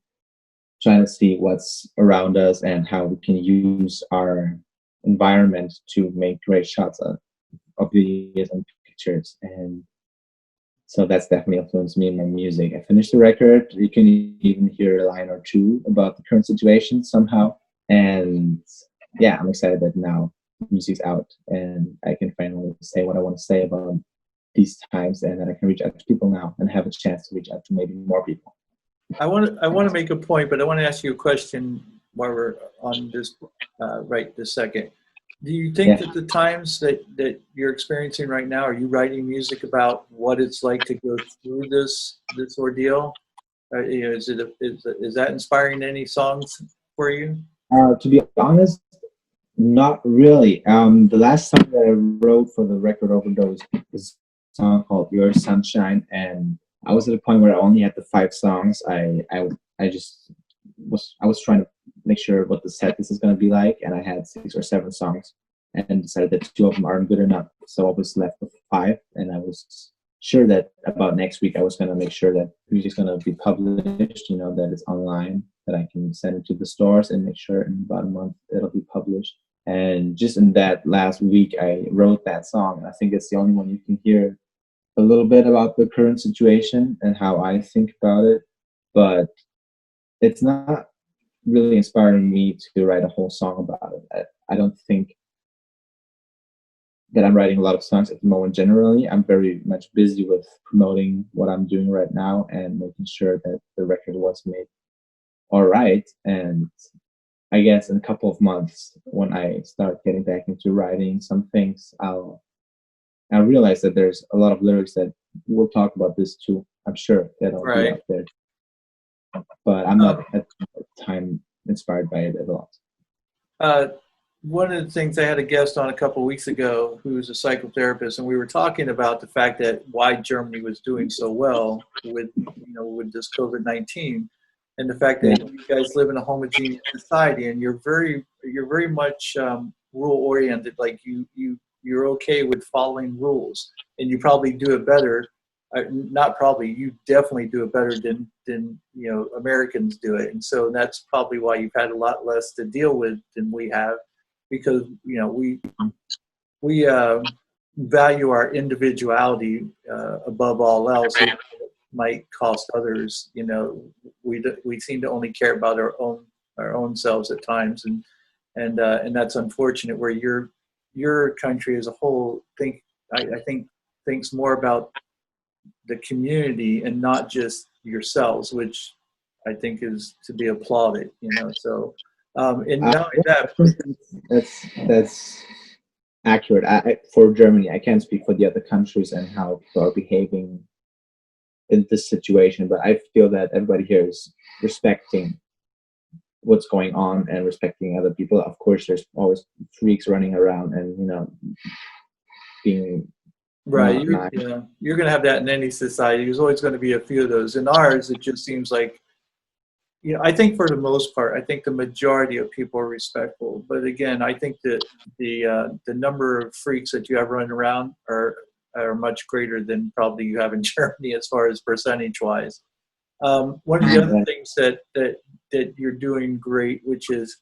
trying to see what's around us and how we can use our environment to make great shots of videos and pictures. And so that's definitely influenced me in my music. I finished the record. You can even hear a line or two about the current situation somehow. And yeah, I'm excited that now music's out and I can finally say what I want to say about these times, and that I can reach out to people now and have a chance to reach out to maybe more people. I want to make a point, but I want to ask you a question while we're on this right this second. Do you think that the times that you're experiencing right now, are you writing music about what it's like to go through this ordeal? Is that inspiring any songs for you? To be honest, not really. The last song that I wrote for the record Overdose is a song called Your Sunshine, and I was at a point where I only had the 5 songs. I was trying to make sure what the set list is going to be like, and I had 6 or 7 songs, and decided that 2 of them aren't good enough. So I was left with 5, and I was sure that about next week I was going to make sure that music's going to be published, that it's online, that I can send it to the stores, and make sure in about a month it'll be published. And just in that last week, I wrote that song, and I think it's the only one you can hear a little bit about the current situation and how I think about it, but it's not really inspiring me to write a whole song about it. I don't think that I'm writing a lot of songs at the moment. Generally, I'm very much busy with promoting what I'm doing right now and making sure that the record was made all right. And I guess in a couple of months, when I start getting back into writing some things, I'll realize that there's a lot of lyrics that we'll talk about this too. I'm sure that'll be out there, but I'm not at the time inspired by it at all. One of the things, I had a guest on a couple of weeks ago who's a psychotherapist, and we were talking about the fact that why Germany was doing so well with this COVID-19, and the fact that you guys live in a homogeneous society, and you're very much rule oriented. Like you're okay with following rules, and you probably do it better. Not probably, you definitely do it better than Americans do it, and so that's probably why you've had a lot less to deal with than we have. because we value our individuality above all else. It might cost others. We seem to only care about our own selves at times, and that's unfortunate. Where your country as a whole I think thinks more about the community and not just yourselves, which I think is to be applauded. So and not only that. That's accurate. For Germany, I can't speak for the other countries and how people are behaving in this situation, but I feel that everybody here is respecting what's going on and respecting other people. Of course, there's always freaks running around and being Right, not you're going to have that in any society. There's always going to be a few of those. In ours, it just seems like, I think for the most part, I think the majority of people are respectful. But again, I think that the number of freaks that you have running around are much greater than probably you have in Germany as far as percentage-wise. One of the other things that you're doing great, which is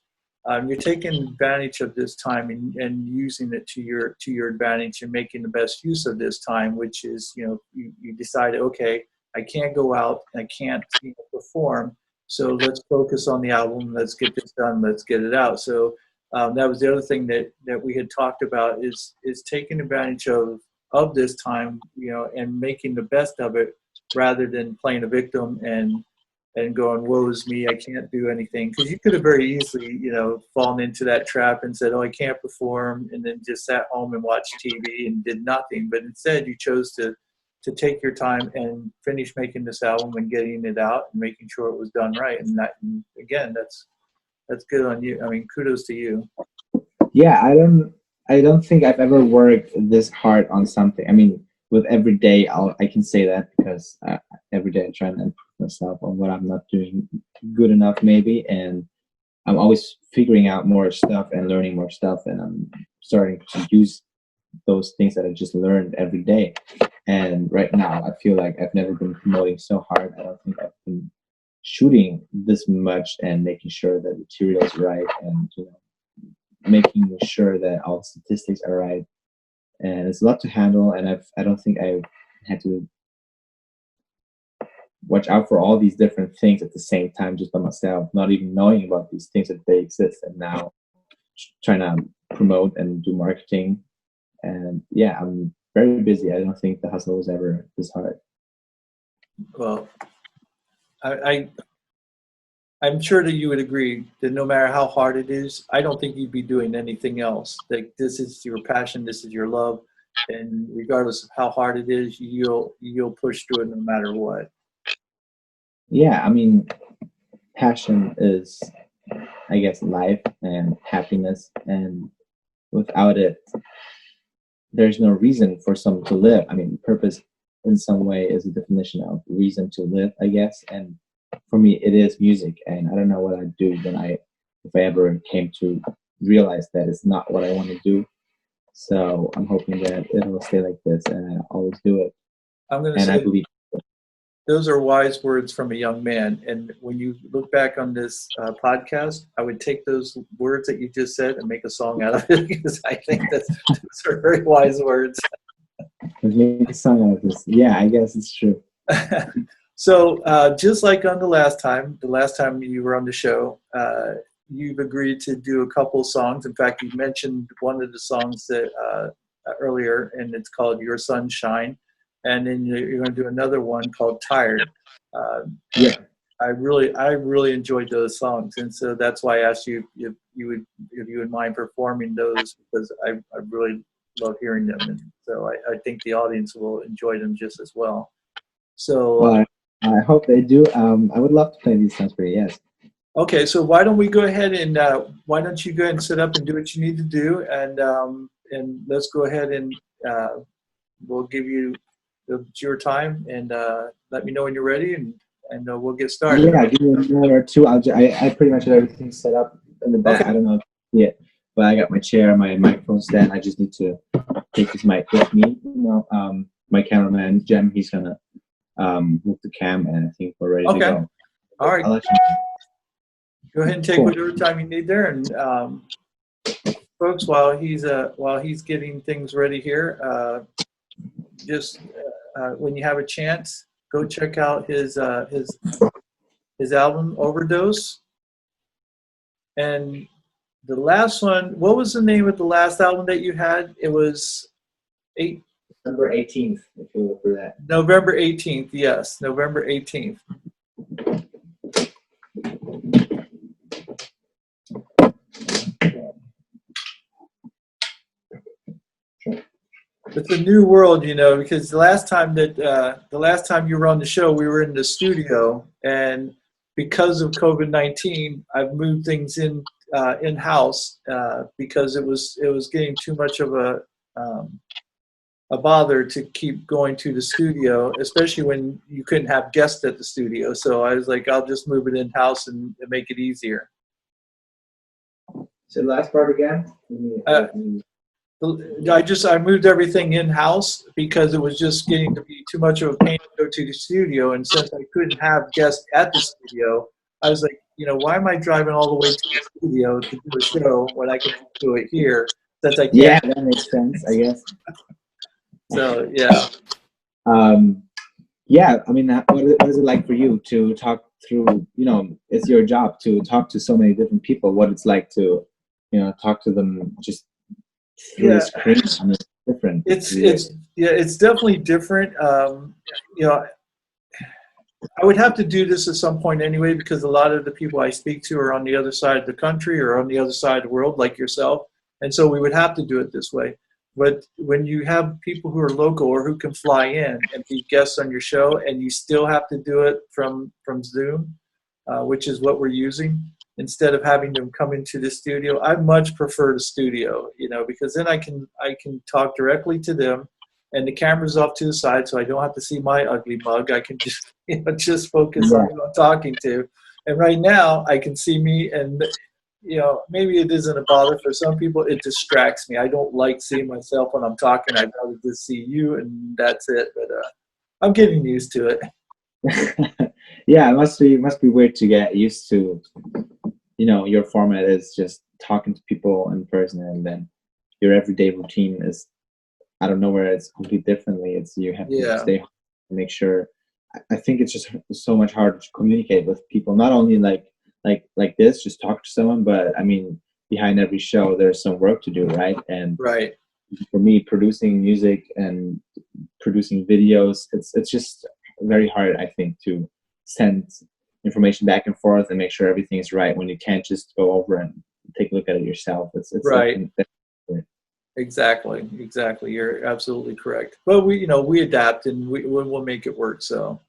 you're taking advantage of this time and using it to your advantage and making the best use of this time, which is, you decided, okay, I can't go out, I can't perform, so let's focus on the album, let's get this done, let's get it out. So that was the other thing that we had talked about is taking advantage of this time, and making the best of it rather than playing a victim and going, woe is me, I can't do anything. Because you could have very easily, fallen into that trap and said, oh, I can't perform, and then just sat home and watched TV and did nothing. But instead, you chose to take your time and finish making this album and getting it out and making sure it was done right. And again, that's good on you. I mean, kudos to you. Yeah, I don't think I've ever worked this hard on something. I mean, with every day, I can say that because every day I try and improve myself on what I'm not doing good enough, maybe, and I'm always figuring out more stuff and learning more stuff, and I'm starting to use those things that I just learned every day. And right now, I feel like I've never been promoting so hard. I don't think I've been shooting this much and making sure that material is right, and making sure that all the statistics are right. And it's a lot to handle, and I don't think I've had to watch out for all these different things at the same time just by myself, not even knowing about these things that they exist, and now trying to promote and do marketing. And yeah, I'm very busy. I don't think the hustle was ever this hard. Well, I'm sure that you would agree that no matter how hard it is, I don't think you'd be doing anything else. Like, this is your passion, this is your love, and regardless of how hard it is, you'll push through it no matter what. Yeah, I mean, passion is, I guess, life and happiness, and without it, there's no reason for someone to live. I mean, purpose in some way is a definition of reason to live, I guess, and for me, it is music, and I don't know what I'd do if I ever came to realize that it's not what I want to do. So I'm hoping that it'll stay like this, and I always do it. I'm going to And I say believe those are wise words from a young man. And when you look back on this podcast, I would take those words that you just said and make a song out of it, because I think those are very wise words. make a song out of this. Yeah, I guess it's true. So just like on the last time you were on the show, you've agreed to do a couple songs. In fact, you mentioned one of the songs that earlier, and it's called Your Sunshine. And then you're going to do another one called Tired. Yeah. I really enjoyed those songs. And so that's why I asked you if you would mind performing those, because I really love hearing them. And so I think the audience will enjoy them just as well. So Well, I hope they do. I would love to play these songs for you. Yes. Okay, so why don't we go ahead and why don't you go ahead and sit up and do what you need to do, and let's go ahead and we'll give you your time, and let me know when you're ready, and we'll get started. Yeah, give me a minute or two. I pretty much have everything set up in the back. Okay. I don't know yet, but I got my chair, my microphone stand. I just need to take this mic with me. My cameraman Jem, he's gonna move the cam, and I think we're ready to go. All right. I'll let you know. Go ahead and take whatever time you need there, and folks, while he's getting things ready here, just when you have a chance, go check out his album Overdose. And the last one, what was the name of the last album that you had? It was November 18th, if you look for that. November 18th. Yes, November 18th. It's a new world, because the last time you were on the show, we were in the studio, and because of COVID-19, I've moved things in-house because it was getting too much of a bother to keep going to the studio, especially when you couldn't have guests at the studio. So I was like, I'll just move it in-house and make it easier. So the last part again? I moved everything in-house because it was just getting to be too much of a pain to go to the studio. And since I couldn't have guests at the studio, I was like, why am I driving all the way to the studio to do a show when I can do it here? Since I can't. Yeah, that makes sense, I guess. So, yeah. Yeah, I mean, what is it like for you to talk through, it's your job to talk to so many different people, what it's like to, talk to them just through the screen? I mean, it's different. It's definitely different. I would have to do this at some point anyway, because a lot of the people I speak to are on the other side of the country or on the other side of the world, like yourself. And so we would have to do it this way. But when you have people who are local or who can fly in and be guests on your show, and you still have to do it from Zoom, which is what we're using, instead of having them come into the studio, I much prefer the studio, because then I can talk directly to them, and the camera's off to the side, so I don't have to see my ugly mug. I can just just focus on who I'm talking to. And right now, I can see me, and maybe it isn't a bother for some people. It distracts me. I don't like seeing myself when I'm talking. I'd rather just see you, and that's it. But I'm getting used to it. Yeah, it must be weird to get used to. Your format is just talking to people in person, and then your everyday routine is out of nowhere. It's completely differently. It's you have to stay home and make sure. I think it's just so much harder to communicate with people. Not only like this, just talk to someone, but I mean, behind every show, there's some work to do, right? And right. For me, producing music and producing videos, it's just very hard, I think, to send information back and forth and make sure everything is right when you can't just go over and take a look at it yourself. It's right. Exactly. You're absolutely correct. But we adapt, and we'll make it work. So.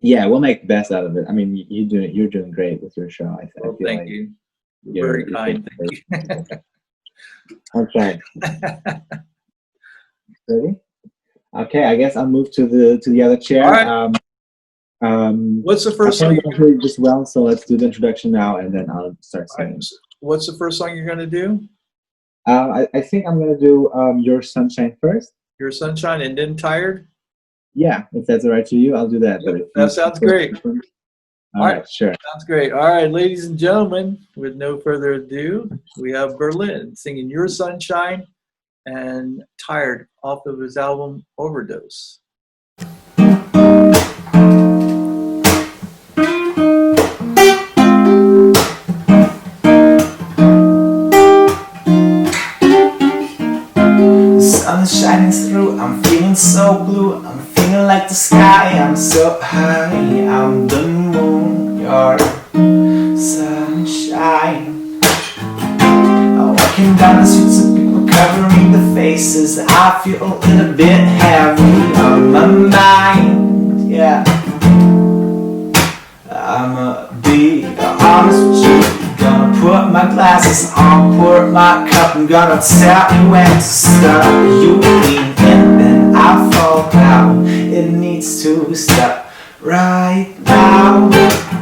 Yeah, we'll make the best out of it. I mean, you're doing great with your show. I well, thank like you. You're very kind. Thank you. Okay. Ready? Okay, I guess I'll move to the other chair. All right. What's the first song? I heard just well, so let's do the introduction now, and then I'll start singing. Right. What's the first song you're gonna do? I think I'm gonna do Your Sunshine first. Your Sunshine, and then Tired. Yeah, if that's all right to you, I'll do that. Yep, that sounds great. All right, sure. Sounds great. All right, ladies and gentlemen, with no further ado, we have Berlin singing Your Sunshine and Tired off of his album Overdose. Sun is shining through, I'm feeling so blue, I'm feeling like the sky, I'm so high, I'm the moon, your sunshine. I'm walking down the streets of people covering the faces, I feel a little bit heavy on my mind, yeah. I'ma be honest with you. Gonna put my glasses on, pour my cup, I'm gonna tell you when to stop. You lean in, then I fall out. It needs to stop right now.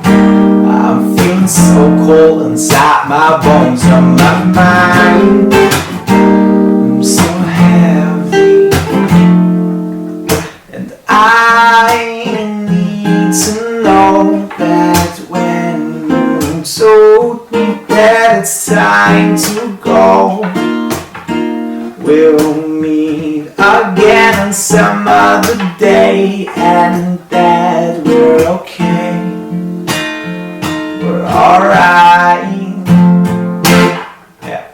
I'm feeling so cold inside my bones, on my mind. I'm so heavy, and I need to know that when you told me that it's time to go, we'll meet again on some other day, and that we're okay, we're alright. Yeah.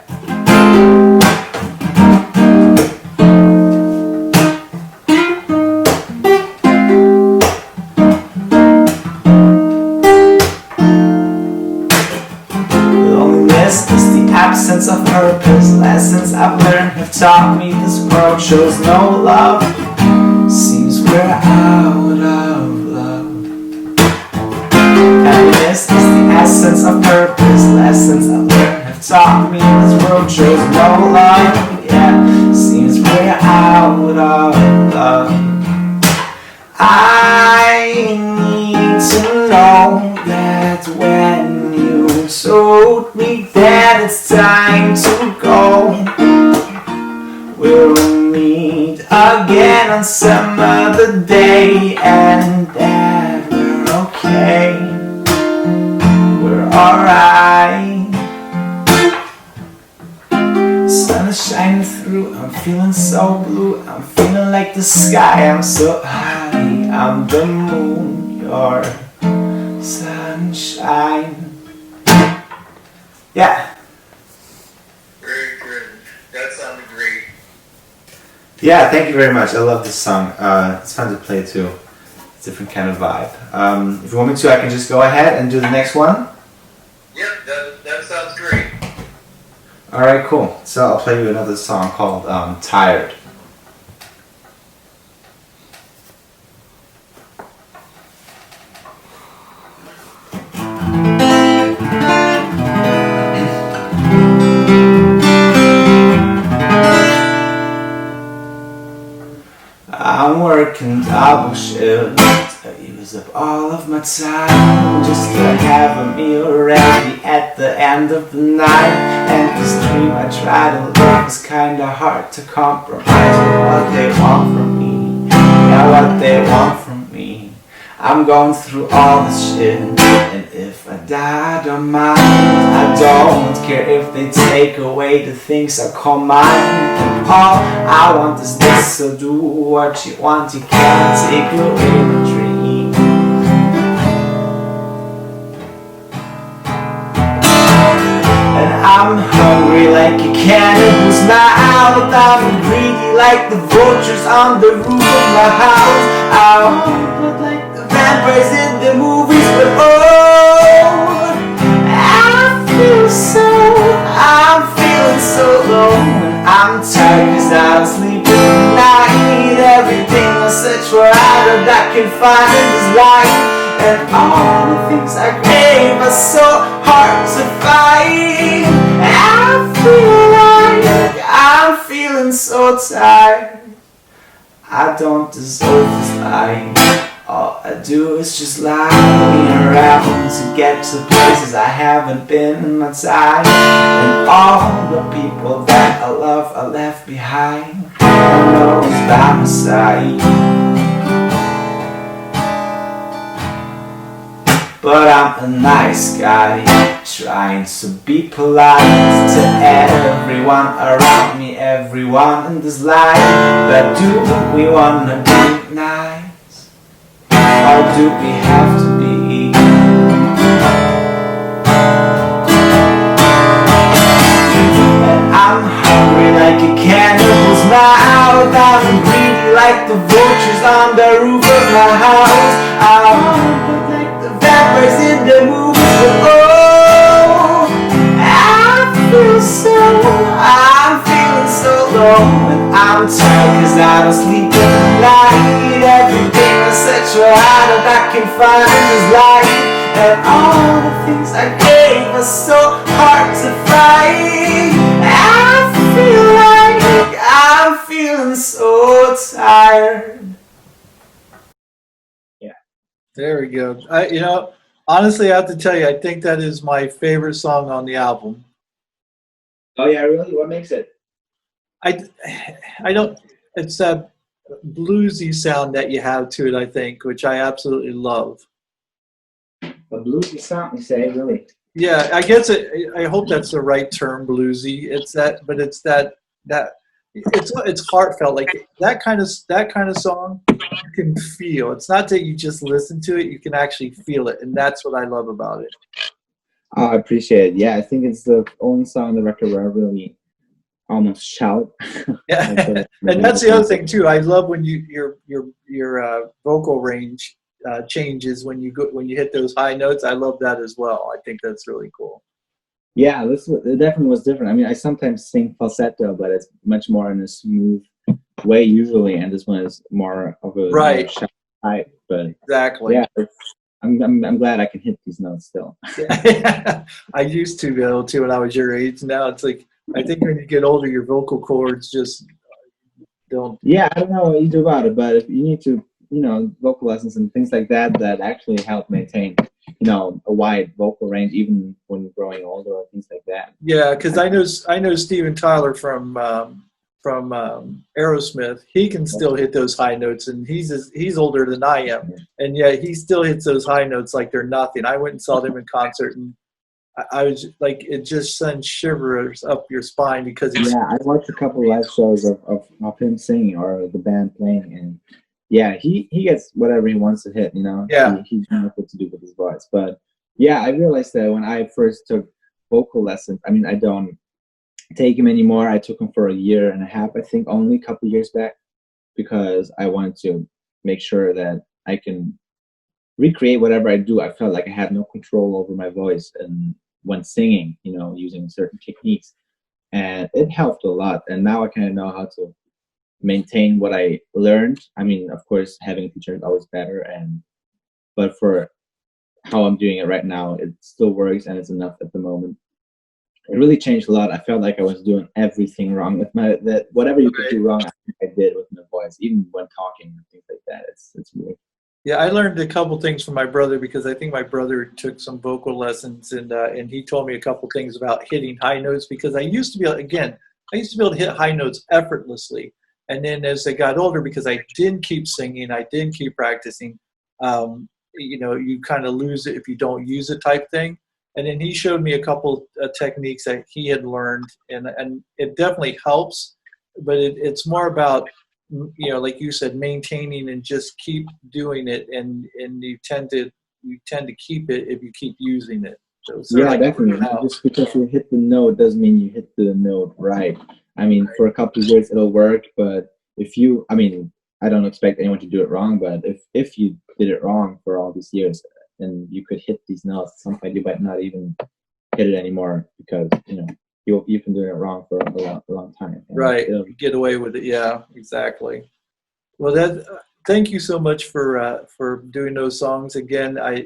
Loneliness is the absence of purpose. Lessons I've learned have taught me this world shows no love. Seems we're out of love. Happiness is the essence of purpose. Lessons I've learned have taught me this world shows no love. Yeah, seems we're out of love. I need to know that when you told me that it's time to go, we'll meet again on some other day, and that we're okay, we're alright. Sun is shining through, I'm feeling so blue, I'm feeling like the sky, I'm so high, I'm the moon, your sunshine. Yeah. Very good. That sounded great. Yeah, thank you very much. I love this song. It's fun to play too. It's a different kind of vibe. If you want me to, I can just go ahead and do the next one. Yep, that sounds great. Alright, cool. So I'll play you another song called Tired. I'm working double shift. I use up all of my time just to have a meal ready at the end of the night. And this dream I try to live is kinda hard to compromise with what they want from me. Yeah, what they want from me. I'm going through all this shit, and if I die, I don't mind. I don't care if they take away the things I call mine. And all I want is this, so do what you want. You can't take away my dream. And I'm hungry like a cannibal's mouth. I'm greedy like the vultures on the roof of my house. I'm like vampires in the movies, but oh, I'm feeling so low. And I'm tired cause I was sleeping and I need everything I search for out of that can find in this life. And all the things I crave are so hard to find. I'm feeling so tired. I don't deserve this life. All I do is just lie around to get to places I haven't been in my time. And all the people that I love are left behind. I know it's by my side. But I'm a nice guy, trying to be polite to everyone around me, everyone in this life. But do we wanna be nice? Or do we have to be? And I'm hungry like a cannibal's mouth. I'm greedy like the vultures on the roof of my house. I'm like the vampires in the movies, but oh, I'm feeling so low. And I'm tired cause I don't sleep at night. Everything I search for out of I can find in this life. And all the things I crave are so hard to find. I'm feeling so tired. There we go. Honestly, I have to tell you, I think that is my favorite song on the album. Oh yeah, really? What makes it? I don't. It's that bluesy sound that you have to it, I think, which I absolutely love. A bluesy sound, you say, really? Yeah, I guess I hope that's the right term, bluesy. It's that it's heartfelt. Like that kind of song you can feel. It's not that you just listen to it, you can actually feel it, and that's what I love about it. I appreciate it. Yeah, I think it's the only song on the record where I really almost shout. Like Yeah, and that's the other thing too. I love when your vocal range changes when you hit those high notes. I love that as well. I think that's really cool. Yeah, it definitely was different. I mean, I sometimes sing falsetto, but it's much more in a smooth way usually, and this one is more of a Right. more shout type. But Exactly. yeah, I'm glad I can hit these notes still. Yeah. I used to be able to when I was your age. Now it's like I think when you get older, your vocal cords just don't. Yeah, I don't know what you do about it, but if you need to, vocal lessons and things like that that actually help maintain, a wide vocal range even when growing older or things like that. Yeah, because I know Steven Tyler from Aerosmith. He can still hit those high notes, and he's older than I am, and yet he still hits those high notes like they're nothing. I went and saw them in concert, and I was like, it just sends shivers up your spine because he's Yeah, I watched a couple live shows of him singing or the band playing, and yeah, he gets whatever he wants to hit. yeah. He knows what to do with his voice. But yeah, I realized that when I first took vocal lessons, I mean, I don't take him anymore. I took him for a year and a half, I think, only a couple years back, because I wanted to make sure that I can recreate whatever I do. I felt like I had no control over my voice and when singing, using certain techniques, and it helped a lot. And now I kind of know how to maintain what I learned. I mean, of course, having a teacher is always better, but for how I'm doing it right now, it still works and it's enough at the moment. It really changed a lot. I felt like I was doing everything wrong with whatever you could do wrong, I did with my voice, even when talking and things like that. It's weird. Yeah, I learned a couple things from my brother because I think my brother took some vocal lessons and he told me a couple things about hitting high notes because I used to be able to hit high notes effortlessly, and then as I got older, because I didn't keep singing, I didn't keep practicing, you kind of lose it if you don't use it type thing. And then he showed me a couple techniques that he had learned, and it definitely helps, but it's more about like you said, maintaining and just keep doing it, and you tend to keep it if you keep using it. So Yeah, definitely. Just because you hit the note doesn't mean you hit the note right. I mean, for a couple of years it'll work, but I mean, I don't expect anyone to do it wrong, but if you did it wrong for all these years and you could hit these notes, at some point you might not even hit it anymore because you've been doing it wrong for a long time. Right, you get away with it. Yeah, exactly. Well, thank you so much for doing those songs again. I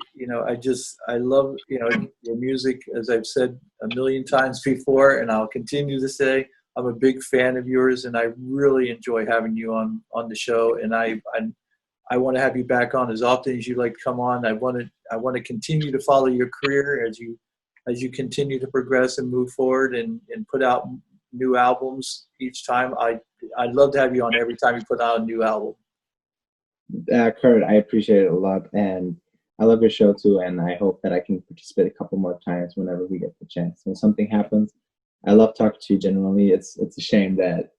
love your music, as I've said a million times before, and I'll continue to say I'm a big fan of yours, and I really enjoy having you on the show. And I want to have you back on as often as you like to come on. I want to continue to follow your career as you continue to progress and move forward and put out new albums each time. I'd love to have you on every time you put out a new album. Kurt, I appreciate it a lot, and I love your show too, and I hope that I can participate a couple more times whenever we get the chance. When something happens, I love talking to you generally. It's a shame that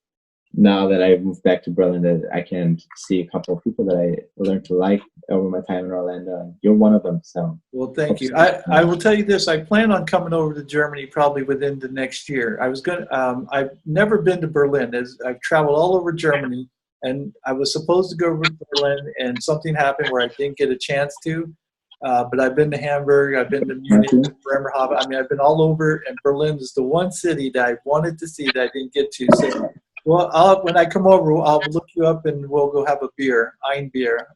now that I've moved back to Berlin that I can see a couple of people that I learned to like over my time in Orlando. You're one of them. So well, thank you. I will tell you this. I plan on coming over to Germany probably within the next year. I've never been to Berlin. I've traveled all over Germany, and I was supposed to go over to Berlin, and something happened where I didn't get a chance to. But I've been to Hamburg, I've been to Munich, Bremerhaven. I mean, I've been all over, and Berlin is the one city that I wanted to see that I didn't get to. So, well, when I come over, I'll look you up and we'll go have a beer, ein beer.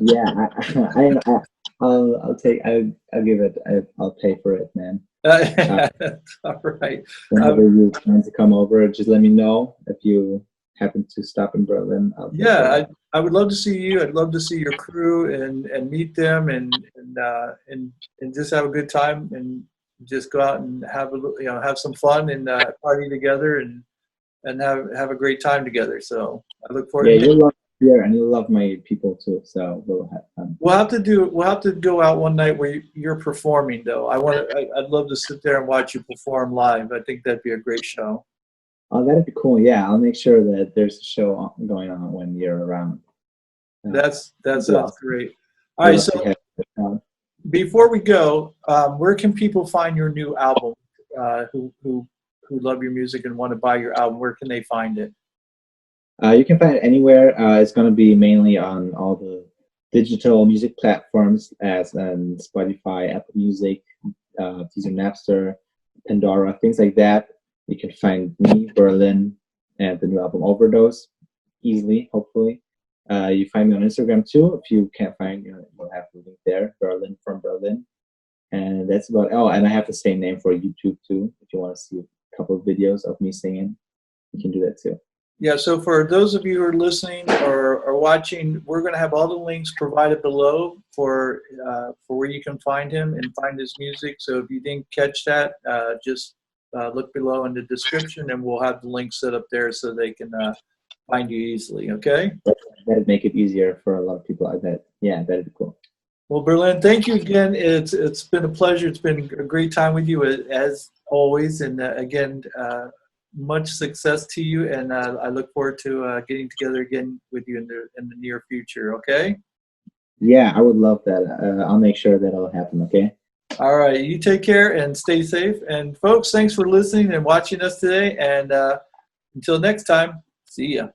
Yeah, I'll give it. I'll pay for it, man. All right. Whenever you plan to come over, just let me know if you happen to stop in Berlin. I would love to see you. I'd love to see your crew and meet them and just have a good time and just go out and have some fun and party together and have a great time together. So I look forward. Yeah, you'll love here and you'll love my people too. So we'll have fun. We'll have to go out one night where you're performing though. I'd love to sit there and watch you perform live. I think that'd be a great show. Oh, that'd be cool. Yeah, I'll make sure that there's a show going on when you're around. That Yeah, sounds great. All we'd right, love so to have you. before we go, where can people find your new album? Who love your music and want to buy your album? Where can they find it? You can find it anywhere. It's going to be mainly on all the digital music platforms, as Spotify, Apple Music, Deezer, Napster, Pandora, things like that. You can find me, Berlin, and the new album Overdose easily, hopefully. You find me on Instagram too. If you can't find me, you'll have the link there, Berlin from Berlin. And that's about. Oh, and I have the same name for YouTube too. If you want to see a couple of videos of me singing, you can do that too. Yeah, so for those of you who are listening or watching, we're going to have all the links provided below for where you can find him and find his music. So if you didn't catch that, just look below in the description, and we'll have the link set up there so they can find you easily. Okay? That'd make it easier for a lot of people like that. Yeah, that'd be cool. Well, Berlin, thank you again. It's been a pleasure. It's been a great time with you as always, and again. Much success to you, and I look forward to getting together again with you in the near future. Okay. Yeah, I would love that. I'll make sure that'll happen. Okay. All right. You take care and stay safe. And folks, thanks for listening and watching us today. And until next time, see ya.